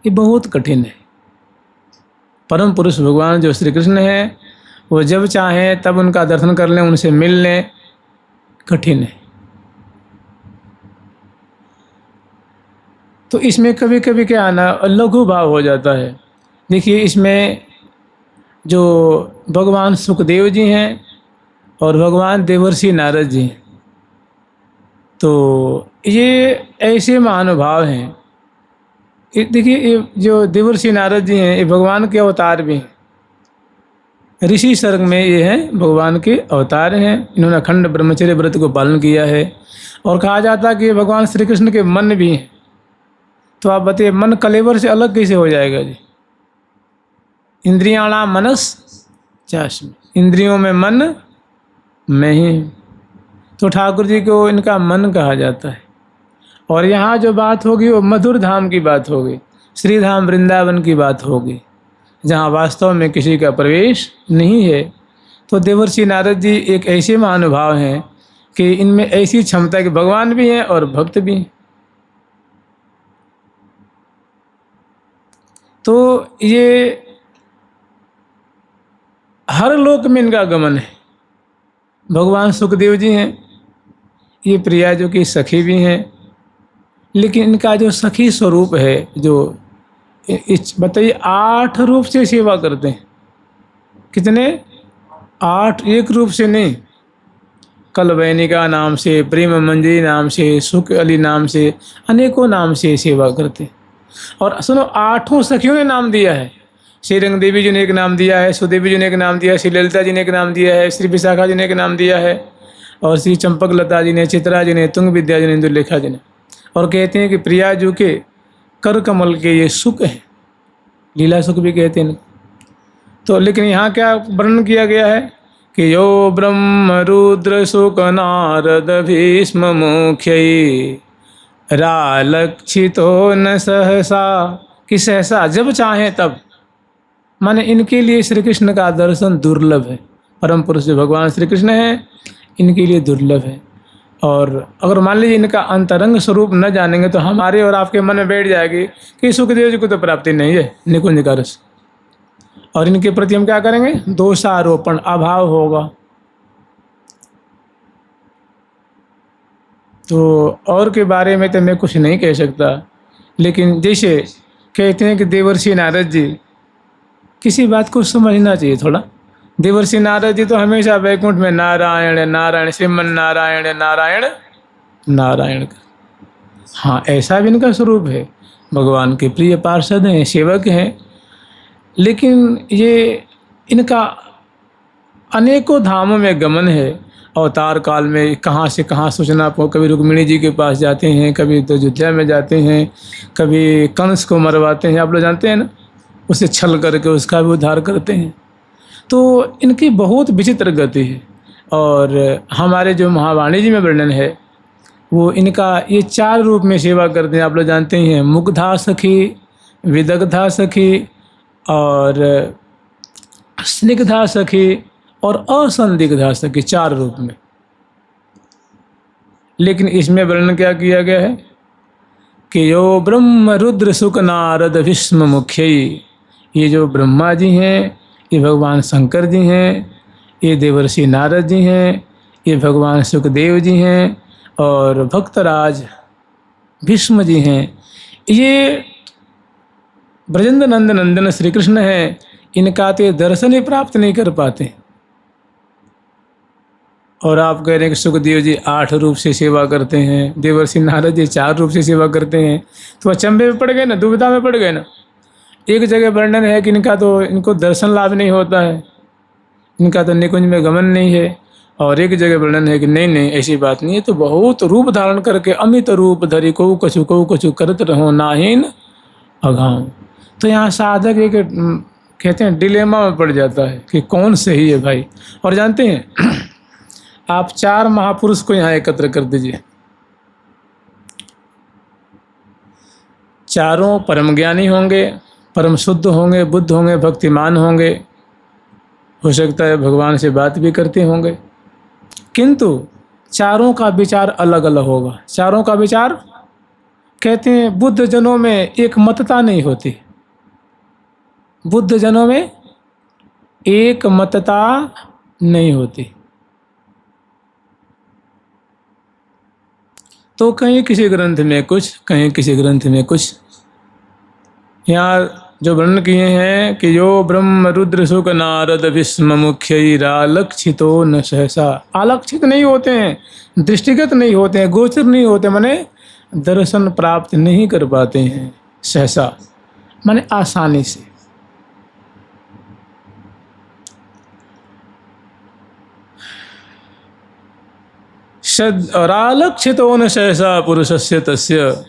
ये बहुत कठिन है। परम पुरुष भगवान जो श्री कृष्ण हैं, वो जब चाहें तब उनका दर्शन कर लें, उनसे मिल लें, कठिन है। तो इसमें कभी कभी क्या आना, लघु भाव हो जाता है। देखिए, इसमें जो भगवान सुखदेव जी हैं और भगवान देवर्षि नारद जी हैं, तो ये ऐसे महानुभाव हैं। देखिए, ये जो देवर्षि नारद जी हैं, ये भगवान के अवतार भी हैं। ऋषि सर्ग में ये हैं, भगवान के अवतार हैं। इन्होंने अखंड ब्रह्मचर्य व्रत को पालन किया है। और कहा जाता है कि भगवान श्री कृष्ण के मन भी हैं। तो आप बताइए, मन कलेवर से अलग कैसे हो जाएगा जी? इंद्रियाणाम मनस चास्मि, इंद्रियों में मन मैं ही। तो ठाकुर जी को इनका मन कहा जाता है। और यहाँ जो बात होगी वो मधुर धाम की बात होगी, श्रीधाम वृंदावन की बात होगी, जहाँ वास्तव में किसी का प्रवेश नहीं है। तो देवर्षि नारद जी एक ऐसे महानुभाव हैं कि इनमें ऐसी क्षमता कि भगवान भी हैं और भक्त भी हैं। तो ये हर लोक में इनका गमन है। भगवान सुखदेव जी हैं, ये प्रिया जो कि सखी भी हैं, लेकिन इनका जो सखी स्वरूप है, जो बताइए 8 रूप से सेवा करते हैं। कितने? 8, एक रूप से नहीं। कलवैनिका नाम से, प्रेम मंजरी नाम से, सुख अली नाम से, अनेकों नाम से सेवा करते हैं। और सुनो, 8 सखियों ने नाम दिया है। श्री रंग देवी जी ने एक नाम दिया है, सुदेवी जी ने एक नाम दिया है, श्री ललिता जी ने एक नाम दिया है, श्री विशाखा जी ने एक नाम दिया है, और श्री चंपक लता जी ने, चित्रा जी ने, तुंग विद्या जी ने, इंदुलेखा जी ने। और कहते हैं कि प्रियाजू के कर कमल के ये सुख हैं, लीला सुख भी कहते हैं। तो लेकिन यहाँ क्या वर्णन किया गया है कि यो ब्रह्म रुद्र सुक नारद भीष्म मुख्य रालक्षितो न सहसा, कि सहसा जब चाहे तब, माने इनके लिए श्री कृष्ण का दर्शन दुर्लभ है। परम पुरुष जो भगवान श्री कृष्ण हैं इनके लिए दुर्लभ है। और अगर मान लीजिए इनका अंतरंग स्वरूप न जानेंगे तो हमारे और आपके मन में बैठ जाएगी कि सुखदेव जी को तो प्राप्ति नहीं है निकुंज का रस, और इनके प्रति हम क्या करेंगे, दोषारोपण, अभाव होगा। तो और के बारे में तो मैं कुछ नहीं कह सकता, लेकिन जैसे कहते हैं कि देवर्षि नारद जी, किसी बात को समझना चाहिए थोड़ा। देवर्षि नारद जी तो हमेशा वैकुंठ में नारायण नारायण, श्रीमन नारायण नारायण नारायण का, हाँ ऐसा भी इनका स्वरूप है। भगवान के प्रिय पार्षद हैं, सेवक हैं, लेकिन ये इनका अनेकों धामों में गमन है। अवतार काल में कहाँ से कहाँ सूचना पो, कभी रुक्मिणी जी के पास जाते हैं, कभी तो अयोध्या में जाते हैं, कभी कंस को मरवाते हैं, आप लोग जानते हैं ना, उसे छल करके उसका भी उद्धार करते हैं। तो इनकी बहुत विचित्र गति है। और हमारे जो महावाणी जी में वर्णन है वो इनका ये 4 रूप में सेवा करते हैं। आप लोग जानते हैं, मुग्धा सखी, विदग्धा सखी और स्निग्धा सखी और असंदिग्धा सखी, 4 रूप में। लेकिन इसमें वर्णन क्या किया गया है कि यो ब्रह्म रुद्र सुक नारद भीष्म मुख्य, ये जो ब्रह्मा जी हैं, ये भगवान शंकर जी हैं, ये देवर्षि नारद जी हैं, ये भगवान सुखदेव जी हैं, और भक्तराज भीष्म जी हैं, ये ब्रजेंद्र नंद नंदन श्री कृष्ण हैं। इनका तो दर्शन ही प्राप्त नहीं कर पाते। और आप कह रहे हैं कि सुखदेव जी 8 रूप से सेवा करते हैं, देवर्षि नारद जी 4 रूप से सेवा करते हैं, तो अचंभे में पड़ गए ना, दुविधा में पड़ गए ना। एक जगह वर्णन है कि इनको दर्शन लाभ नहीं होता है, इनका तो निकुंज में गमन नहीं है, और एक जगह वर्णन है कि नहीं ऐसी बात नहीं है, तो बहुत रूप धारण करके अमित रूप धरि को कछु करत रहो नाहीन अघाव। तो यहाँ साधक एक कहते हैं डिलेमा में पड़ जाता है कि कौन सही है भाई। और जानते हैं आप 4 महापुरुष को यहाँ एकत्र कर दीजिए, चारों परम ज्ञानी होंगे, परम शुद्ध होंगे, बुद्ध होंगे, भक्तिमान होंगे, हो सकता है भगवान से बात भी करते होंगे, किंतु चारों का विचार अलग अलग होगा। चारों का विचार, कहते हैं बुद्ध जनों में एक मतता नहीं होती, बुद्ध जनों में एक मतता नहीं होती। तो कहीं किसी ग्रंथ में कुछ, कहीं किसी ग्रंथ में कुछ। यहाँ जो वर्णन किए हैं कि यो ब्रह्म रुद्र सुक नारद भीष्म मुख्य रालक्षितो न सहसा, आलक्षित नहीं होते हैं, दृष्टिगत नहीं होते हैं, गोचर नहीं होते, माने दर्शन प्राप्त नहीं कर पाते हैं सहसा, माने आसानी से। रालक्षितो न सहसा पुरुषस्य तस्य,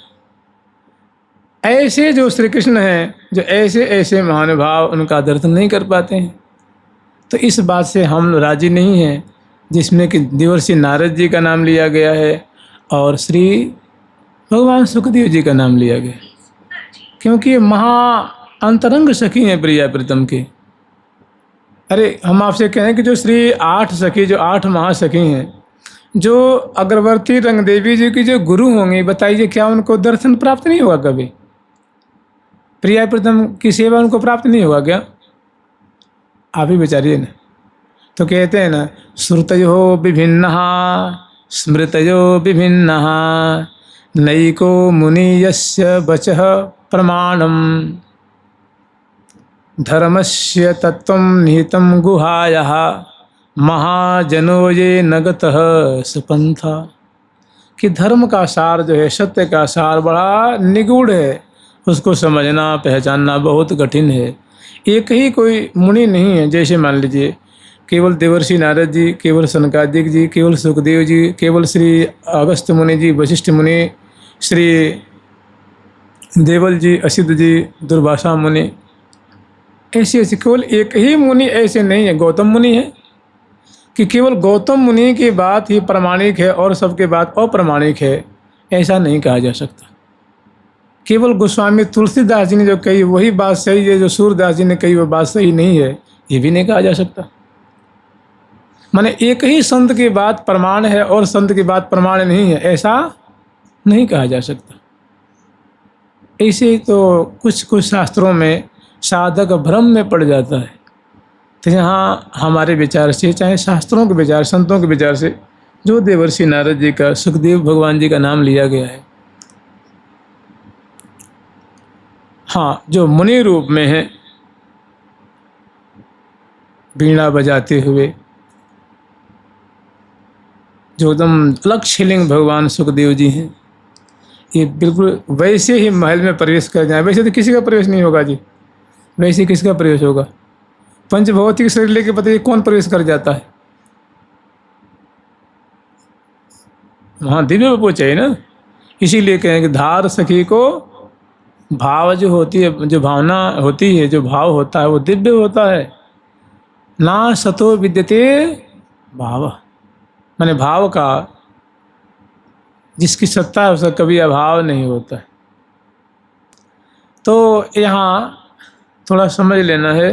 ऐसे जो श्री कृष्ण हैं, जो ऐसे ऐसे महानुभाव, उनका दर्शन नहीं कर पाते हैं। तो इस बात से हम राजी नहीं हैं जिसमें कि देवर्षि नारद जी का नाम लिया गया है और श्री भगवान सुखदेव जी का नाम लिया गया, क्योंकि ये महा अंतरंग सखी हैं प्रिया प्रीतम की। अरे हम आपसे कहें कि जो श्री 8 सखी, जो 8 महासखी हैं, जो अग्रवर्ती रंग देवी जी की जो गुरु होंगी, बताइए क्या उनको दर्शन प्राप्त नहीं होगा कभी? प्रिया प्रीतम की सेवा उनको प्राप्त नहीं होगा क्या? आप ही विचारिए ना। तो कहते हैं ना, श्रुतयो विभिन्न स्मृतयो विभिन्न नैको मुनि यस्य वचः प्रमाणम धर्मस्य तत्वं निहितं गुहायाः महाजनो ये नगतः सुपंथा, कि धर्म का सार जो है, सत्य का सार बड़ा निगूढ़ है, उसको समझना पहचानना बहुत कठिन है। एक ही कोई मुनि नहीं है। जैसे मान लीजिए केवल देवर्षि नारद जी, केवल सनकादिक जी, केवल सुखदेव जी, केवल श्री अगस्त्य मुनि जी, वशिष्ठ मुनि, श्री देवल जी, असित जी, दुर्वासा मुनि, ऐसे ऐसे केवल एक ही मुनि ऐसे नहीं है, गौतम मुनि है, कि केवल गौतम मुनि की बात ही प्रमाणिक है और सबके बात अप्रमाणिक है, ऐसा नहीं कहा जा सकता। केवल गोस्वामी तुलसीदास जी ने जो कही वही बात सही है, जो सूरदास जी ने कही वो बात सही नहीं है, ये भी नहीं कहा जा सकता। माने एक ही संत की बात प्रमाण है और संत की बात प्रमाण नहीं है, ऐसा नहीं कहा जा सकता। ऐसे तो कुछ कुछ शास्त्रों में साधक भ्रम में पड़ जाता है। तो यहाँ हमारे विचार से, चाहे शास्त्रों के विचार, संतों के विचार से, जो देवर्षि नारद जी का, सुखदेव भगवान जी का नाम लिया गया है, हाँ, जो मुनि रूप में है, वीणा बजाते हुए, जो एकदम अलग शिलिंग भगवान सुखदेव जी हैं, ये बिल्कुल वैसे ही महल में प्रवेश कर जाए। वैसे तो किसी का प्रवेश नहीं होगा जी, वैसे किसका प्रवेश होगा? पंचभौतिक शरीर लेके बताइए कौन प्रवेश कर जाता है? वहाँ दिव्य वपु चाहिए ना। इसीलिए कहें कि धार सखी को भाव जो होती है, जो भावना होती है, जो भाव होता है वो दिव्य होता है। ना सतो विद्यते भाव, माने भाव का जिसकी सत्ता है उसका कभी अभाव नहीं होता है। तो यहाँ थोड़ा समझ लेना है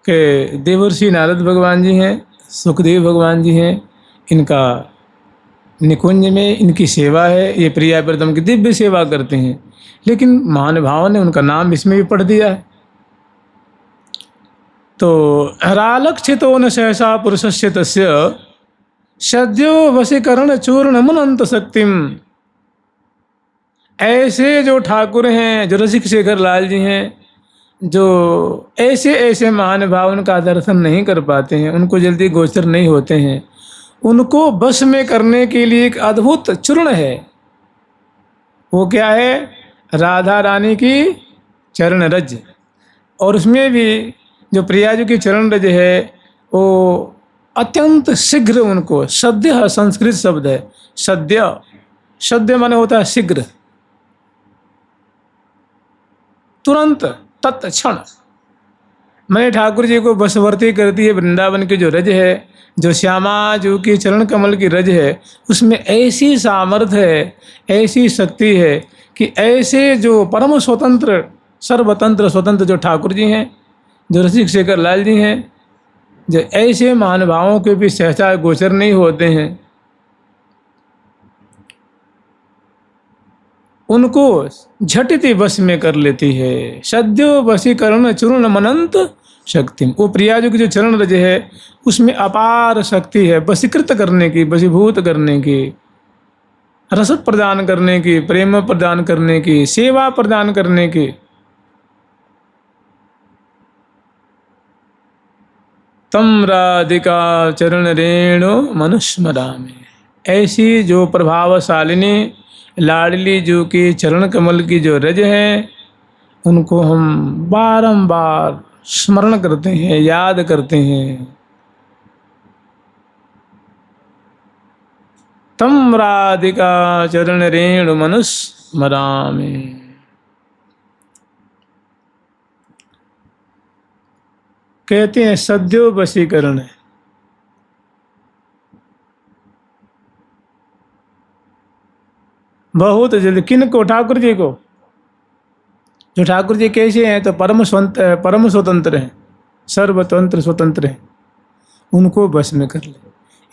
कि देवर्षि नारद भगवान जी हैं, सुखदेव भगवान जी हैं, इनका निकुंज में इनकी सेवा है, ये प्रिया प्रीतम की दिव्य सेवा करते हैं। लेकिन महानुभावों ने उनका नाम इसमें भी पढ़ दिया है। तो रालक्षितो न सहसा पुरुषस्य तस्य सद्यो वशीकरण चूर्ण मुनंत शक्तिम। ऐसे जो ठाकुर हैं, जो रसिक शेखर लाल जी हैं, जो ऐसे ऐसे महानुभाव उनका दर्शन नहीं कर पाते हैं, उनको जल्दी गोचर नहीं होते हैं, उनको बस में करने के लिए एक अद्भुत चूर्ण है। वो क्या है? राधा रानी की चरण रज। और उसमें भी जो प्रियाजू की चरण रज है वो अत्यंत शीघ्र उनको, सद्य संस्कृत शब्द है, सद्य, सद्य माने होता है शीघ्र, तुरंत, तत्क्षण। मैंने ठाकुर जी को बसवर्ती करती है वृंदावन की जो रज है, जो श्यामा जू की चरण कमल की रज है, उसमें ऐसी सामर्थ्य है, ऐसी शक्ति है कि ऐसे जो परम स्वतंत्र, सर्वतंत्र स्वतंत्र जो ठाकुर जी हैं, जो रसिक शेखर लाल जी हैं, जो ऐसे महानुभावों के भी सहसा गोचर नहीं होते हैं, उनको झटिति वश में कर लेती है। सद्यो वशीकरण चूर्ण मनंत शक्ति। वो प्रियाजू की जो चरण रज है उसमें अपार शक्ति है, वशीकृत करने की, वशीभूत करने की, रस प्रदान करने की, प्रेम प्रदान करने की, सेवा प्रदान करने की। तम राधिका चरण रेणु मनुस्मरामि। ऐसी जो प्रभावशालिनी लाडली जू की चरण कमल की जो रज है, उनको हम बारंबार स्मरण करते हैं, याद करते हैं। तम राधिका चरण रेणु मनुस्मरामि। कहते हैं सद्यो वशीकरण है। बहुत जल्दी। किन को? ठाकुर जी को। जो ठाकुर जी कैसे हैं? तो परम स्वतंत्र हैं, सर्वतंत्र स्वतंत्र हैं, उनको बस में कर ले।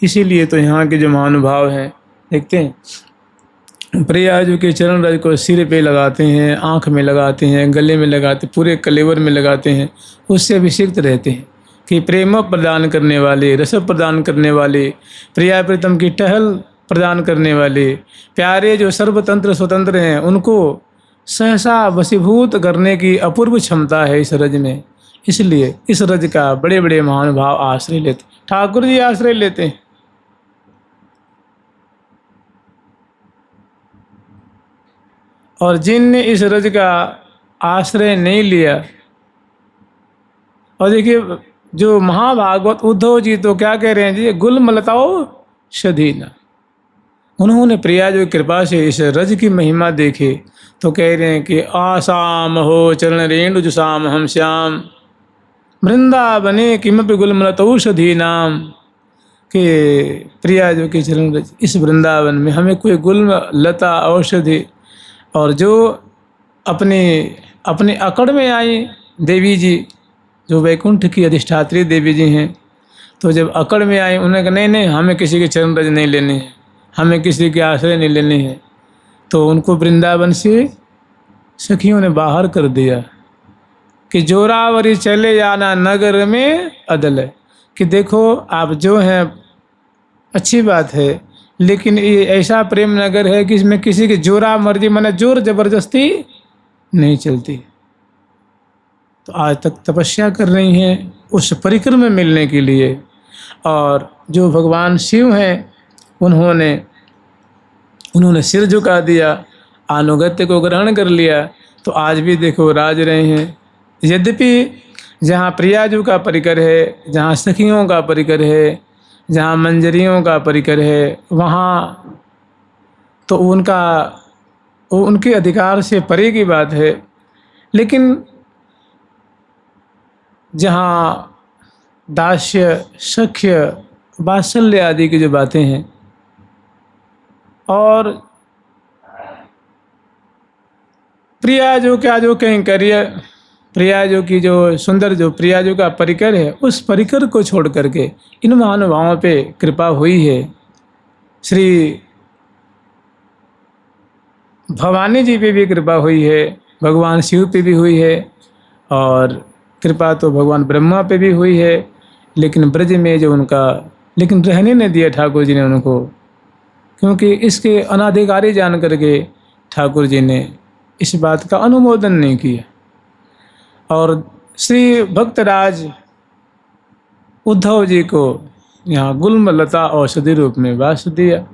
इसीलिए तो यहाँ के जो महानुभाव हैं, देखते हैं प्रियाजू के चरण रज को सिर पे लगाते हैं, आँख में लगाते हैं, गले में लगाते, पूरे कलेवर में लगाते हैं, उससे अभिषिक्त रहते हैं कि प्रेम प्रदान करने वाले, रस प्रदान करने वाले, प्रिया प्रीतम की टहल प्रदान करने वाले, प्यारे जो सर्वतंत्र स्वतंत्र हैं, उनको सहसा वशीभूत करने की अपूर्व क्षमता है इस रज में। इसलिए इस रज का बड़े बड़े महानुभाव आश्रय लेते, ठाकुर जी आश्रय लेते हैं। और जिनने इस रज का आश्रय नहीं लिया, और देखिए जो महाभागवत उद्धव जी तो क्या कह रहे हैं जी, गुलमलताओ शधीना। उन्होंने प्रिया जो कृपा से इस रज की महिमा देखे तो कह रहे हैं कि आसाम हो चरण रेणु जुसाम हम श्याम वृंदावने किमपि गुलमलतौषधी नाम। कि प्रिया जो कि चरण रज इस वृंदावन में हमें कोई गुल्म लता औषधि, और जो अपने अपने अकड़ में आई देवी जी, जो वैकुंठ की अधिष्ठात्री देवी जी हैं, तो जब अकड़ में आई उन्होंने कहा नहीं नहीं हमें किसी के चरण रज नहीं लेने हैं, हमें किसी के आश्रय नहीं लेने हैं। तो उनको वृंदावन से सखियों ने बाहर कर दिया कि जोरावरी चले जाना नगर में अदल है। कि देखो आप जो हैं अच्छी बात है, लेकिन ये ऐसा प्रेम नगर है कि इसमें किसी की जोरा मर्जी माने जोर जबरदस्ती नहीं चलती। तो आज तक तपस्या कर रही हैं उस परिकर में मिलने के लिए, और जो भगवान शिव हैं उन्होंने सिर झुका दिया, अनुगत्य को ग्रहण कर लिया। तो आज भी देखो राज रहे हैं। यद्यपि जहाँ प्रियाजू का परिकर है, जहाँ सखियों का परिकर है, जहाँ मंजरियों का परिकर है, वहाँ तो उनके अधिकार से परे की बात है। लेकिन जहाँ दास्य सख्य वात्सल्य आदि की जो बातें हैं, और प्रियाजू का जो कैंकर्य, प्रियाजू की जो सुंदर जो प्रियाजू का परिकर है, उस परिकर को छोड़ करके इन महानुभावों पे कृपा हुई है। श्री भवानी जी पे भी कृपा हुई है, भगवान शिव पे भी हुई है, और कृपा तो भगवान ब्रह्मा पे भी हुई है। लेकिन ब्रज में जो लेकिन रहने नहीं दिया ठाकुर जी ने उनको, क्योंकि इसके अनाधिकारी जान करके ठाकुर जी ने इस बात का अनुमोदन नहीं किया। और श्री भक्तराज उद्धव जी को यहाँ गुल्म लता औषधि रूप में वास दिया।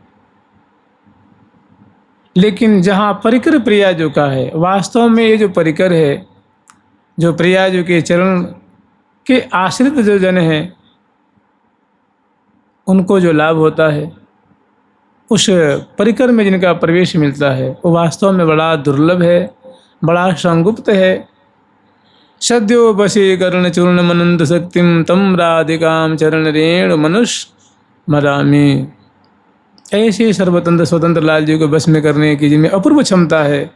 लेकिन जहाँ परिकर प्रियाजू का है, वास्तव में ये जो परिकर है, जो प्रियाजू के चरण के आश्रित जो जन हैं, उनको जो लाभ होता है, उस परिकर में जिनका प्रवेश मिलता है, वो वास्तव में बड़ा दुर्लभ है, बड़ा संगुप्त है। सद्यो बसी कर्ण चूर्ण मनंत शक्तिम तम राधिकाम चरण रेणु मनुष्य मरामी। ऐसे सर्वतंत्र स्वतंत्र लाल जी को बस में करने की जिनमें अपूर्व क्षमता है,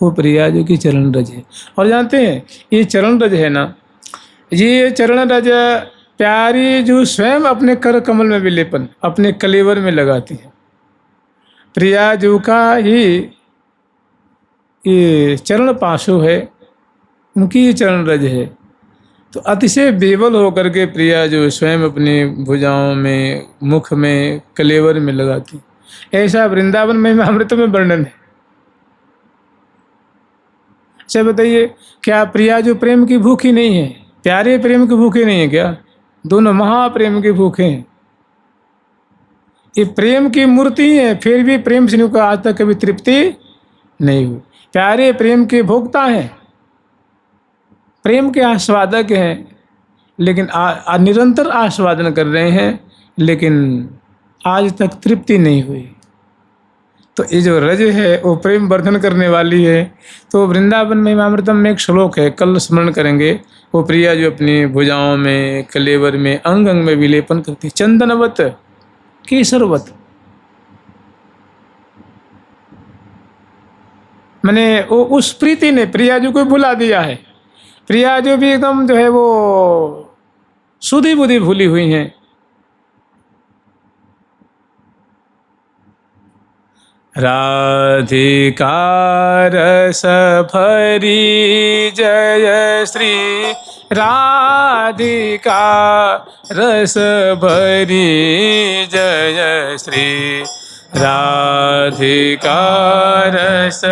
वो प्रियाजू की चरण रज है। और जानते हैं ये चरण रज है ना, ये चरण रज प्यारी जो स्वयं अपने कर कमल में विलेपन अपने कलेवर में लगाती है। प्रियाजू का ही ये चरण पाशु है, उनकी ये चरण रज है। तो अतिशय बेबल होकर के प्रिया जो स्वयं अपनी भुजाओं में, मुख में, कलेवर में लगाती, ऐसा वृंदावन में अमृत में वर्णन है। अच्छा बताइए, क्या प्रिया जो प्रेम की भूखी नहीं है? प्यारे प्रेम की भूखे नहीं है क्या? दोनों महाप्रेम के भूखे हैं। ये प्रेम की मूर्ति है, फिर भी प्रेम से इनको आज तक कभी तृप्ति नहीं हुई। प्यारे प्रेम के भोक्ता हैं, प्रेम के आस्वादक हैं, लेकिन निरंतर आस्वादन कर रहे हैं, लेकिन आज तक तृप्ति नहीं हुई। तो ये जो रज है वो प्रेम वर्धन करने वाली है। तो वृंदावन में अमृतम में एक श्लोक है, कल स्मरण करेंगे। वो प्रिया जो अपनी भुजाओं में, कलेवर में, अंग अंग में विलेपन करती, चंदनवत केसरवत, मैंने वो उस प्रीति ने प्रियाजू को भुला दिया है। प्रियाजू भी एकदम जो है वो सुधी बुद्धि भूली हुई हैं। राधिका रस भरी जय श्री राधिका रस भरी जय श्री राधिका रस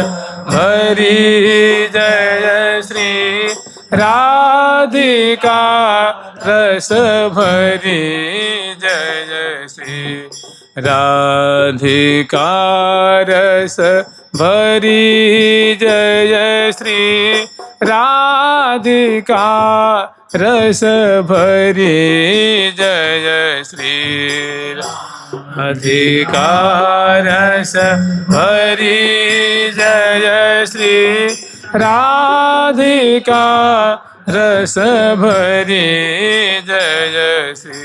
भरी जय श्री राधिका रस भरी जय श्री राधिका रस भरी जय श्री राधिका रस भरी जय श्री राधिका रस भरी जय श्री राधिका रस भरी जय श्री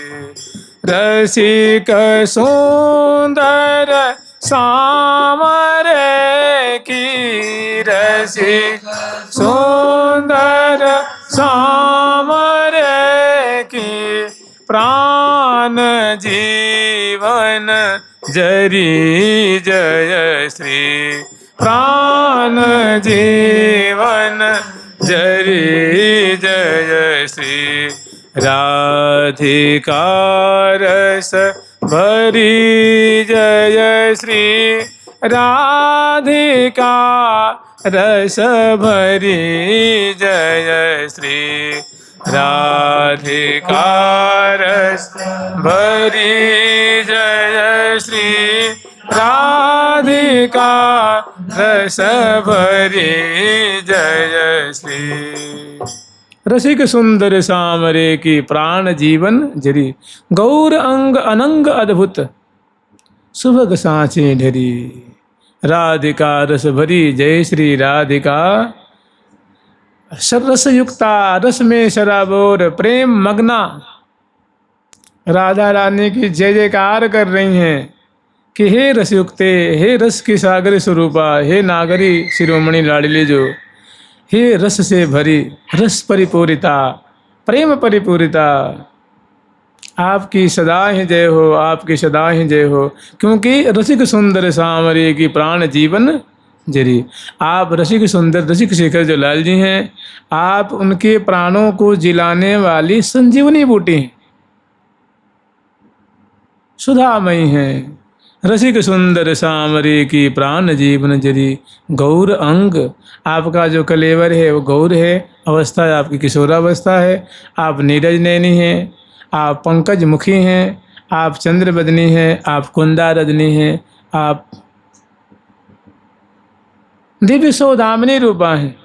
रसिक सुंदर सामर की रसिक सुंदर सामर की प्राण जीवन जरी जय श्री प्राण जीवन जरी जय श्री राधिका रस भरी जय श्री राधिका रस भरी जय श्री राधिका रस भरी जय श्री राधिका रस भरी जय श्री रसिक सुंदर सामरे की प्राण जीवन जरी गौर अंग अनंग अद्भुत सुभग सांचे ढरी राधिका रस भरी जय श्री राधिका रस युक्ता रस में शराबोर प्रेम मग्ना राधा रानी की जय जयकार कर रही हैं कि हे रसयुक्ते, हे रस की सागर स्वरूपा, हे नागरी शिरोमणि लाडली जो, हे रस से भरी रस परिपूरिता प्रेम परिपूरिता, आपकी सदा ही जय हो, आपकी सदा ही जय हो। क्योंकि रसिक सुंदर सामरे की प्राण जीवन जरी, आप रसिक सुंदर रसिक शेखर जो लाल जी हैं, आप उनके प्राणों को जिलाने वाली संजीवनी बूटी हैं, सुधामयी हैं। रसिक सुंदर सामरे की प्राण जीवन जरी गौर अंग, आपका जो कलेवर है वो गौर है, अवस्था आपकी किशोरावस्था है, आप नीरज नैनी हैं, आप पंकज मुखी हैं, आप चंद्र बदनी हैं, आप कुंदा रजनी हैं, आप दिव्य सौदामिनी रूपा हैं।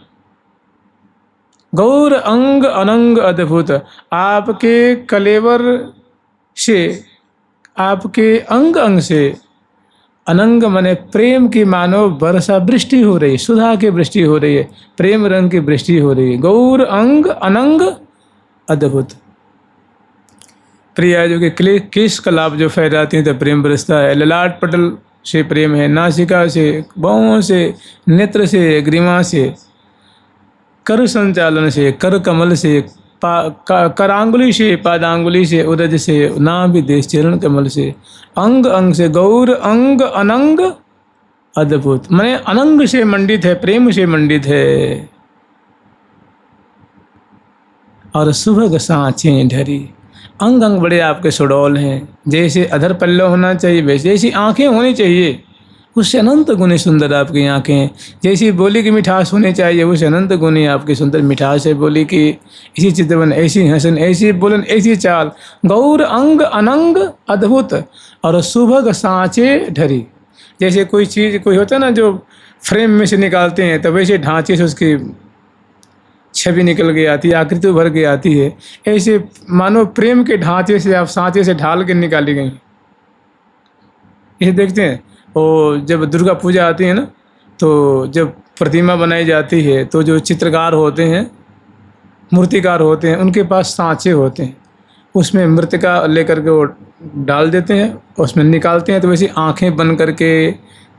गौर अंग अनंग अद्भुत, आपके कलेवर से, आपके अंग अंग से अनंग मने प्रेम की मानो वर्षा वृष्टि हो रही, सुधा की वृष्टि हो रही है, प्रेम रंग की वृष्टि हो रही है। गौर अंग अनंग अद्भुत, प्रिया जो के केश कलाप जो फहराती हैं तो प्रेम बरसता है। ललाट पटल से प्रेम है, नासिका से, बाहों से, नेत्र से, ग्रीवा से, कर संचालन से, कर कमल से, करांगुली से, पादांगुली से, उदज से, नाभि देश चरण कमल से, अंग अंग से, गौर अंग अनंग अद्भुत माने अनंग से मंडित है, प्रेम से मंडित है। और सुभग सांचे ढरी, अंग अंग बड़े आपके सुडौल हैं, जैसे अधर पल्लव होना चाहिए वैसे जैसी आंखें होनी चाहिए, उससे अनंत गुणी सुंदर आपकी आंखें, जैसी बोली की मिठास होनी चाहिए उससे अनंत गुणी आपकी सुंदर मिठास है बोली की। इसी चितवन, ऐसी हसन, ऐसी बोलन, ऐसी चाल, गौर अंग अनंग अद्भुत और सुभग सांचे ढरी। जैसे कोई चीज़ कोई होता है ना जो फ्रेम में से निकालते हैं तो वैसे ढांचे से उसकी छवि निकल के आती है, आकृति उभर के आती है, ऐसे मानो प्रेम के ढांचे से आप सांचे से ढाल के निकाली गई। इसे देखते हैं और जब दुर्गा पूजा आती है ना, तो जब प्रतिमा बनाई जाती है तो जो चित्रकार होते हैं, मूर्तिकार होते हैं, उनके पास सांचे होते हैं, उसमें मृतिका लेकर के वो डाल देते हैं, उसमें निकालते हैं तो वैसे आँखें बन करके,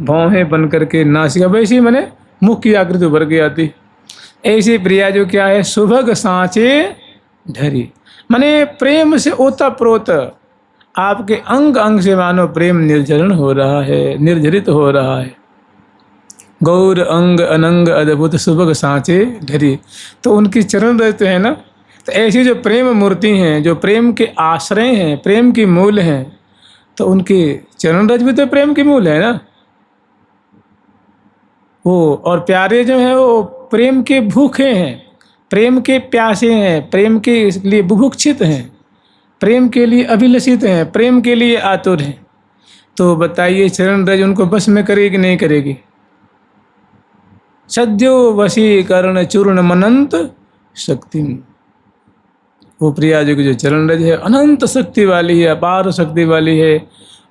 भौहें बन करके, नासिका वैसी मैंने मुख की आकृति उभर के आती। ऐसी प्रिया जो क्या है, सुभग सांचे ढरी माने प्रेम से ओतप्रोत, आपके अंग अंग से मानो प्रेम निर्जरण हो रहा है, निर्जरित हो रहा है। गौर अंग अनंग अद्भुत सुभग सांचे ढरी, तो उनकी चरण रहते हैं ना, तो ऐसी जो प्रेम मूर्ति हैं, जो प्रेम के आश्रय हैं, प्रेम की मूल हैं, तो उनके चरण रज भी तो प्रेम की मूल है ना वो। और प्यारे जो हैं वो प्रेम के भूखे हैं, प्रेम के प्यासे हैं, प्रेम के लिए बुभुक्षित हैं, प्रेम के लिए अभिलषित हैं, प्रेम के लिए आतुर हैं। तो बताइए चरण रज उनको बस में करेगी नहीं करेगी? सद्यो वशीकरण चूर्ण मनंत शक्ति। वो प्रिया जी की जो चरण रज है अनंत शक्ति वाली है, अपार शक्ति वाली है।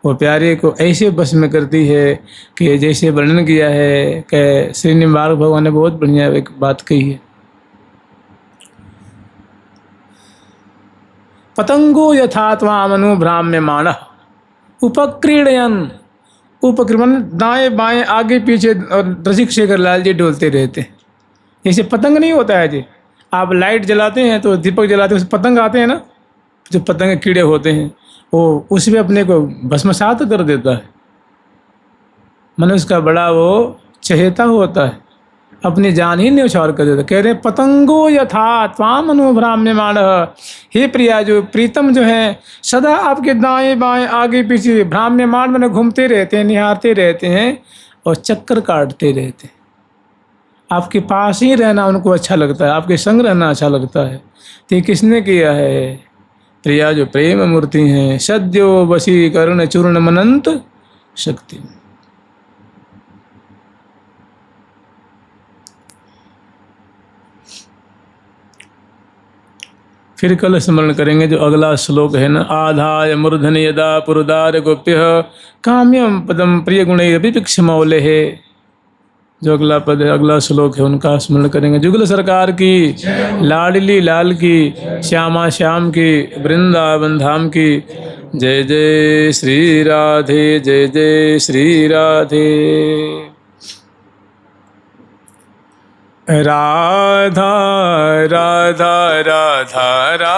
वो प्यारे को ऐसे बस में करती है कि जैसे वर्णन किया है कि श्री निम्बार्क भगवान ने बहुत बढ़िया एक बात कही है। पतंगो यथा त्वामनु भ्राम्यमाणः उपक्रीडयन्। उपक्रीडन दाएं बाएं आगे पीछे और रसिक शेखर लाल जी डोलते रहते हैं। जैसे पतंग नहीं होता है जी, आप लाइट जलाते हैं तो दीपक जलाते हैं, पतंग आते हैं ना, जो पतंग कीड़े होते हैं वो उसमें अपने को भस्मसात कर देता है। मनुष्य का बड़ा वो चहेता होता है, अपनी जान ही न्यौछावर कर देता। कह रहे पतंगो यथा त्वाम अनुभ्राम्यमाणः। हे प्रिया, जो प्रीतम जो है सदा आपके दाएं बाएं आगे पीछे भ्राम्यमाण में घूमते रहते हैं, निहारते रहते हैं और चक्कर काटते रहते हैं। आपके पास ही रहना उनको अच्छा लगता है, आपके संग रहना अच्छा लगता है। तो ये किसने किया है? प्रिया जो प्रेम मूर्ति हैं, सद्यो वशीकरण चूर्ण मनंत शक्ति। फिर कल स्मरण करेंगे जो अगला श्लोक है ना, आधाय मूर्धन यदा पुरुदार गोप्य काम्यम पदम प्रिय गुण विपिक्षमौले है। जो अगला पद है, अगला श्लोक है, उनका स्मरण करेंगे। जुगल सरकार की, लाडली लाल की, श्यामा श्याम की, वृंदावन धाम की। जय जय श्री राधे, जय जय श्री राधे। राधा राधा राधा राधा।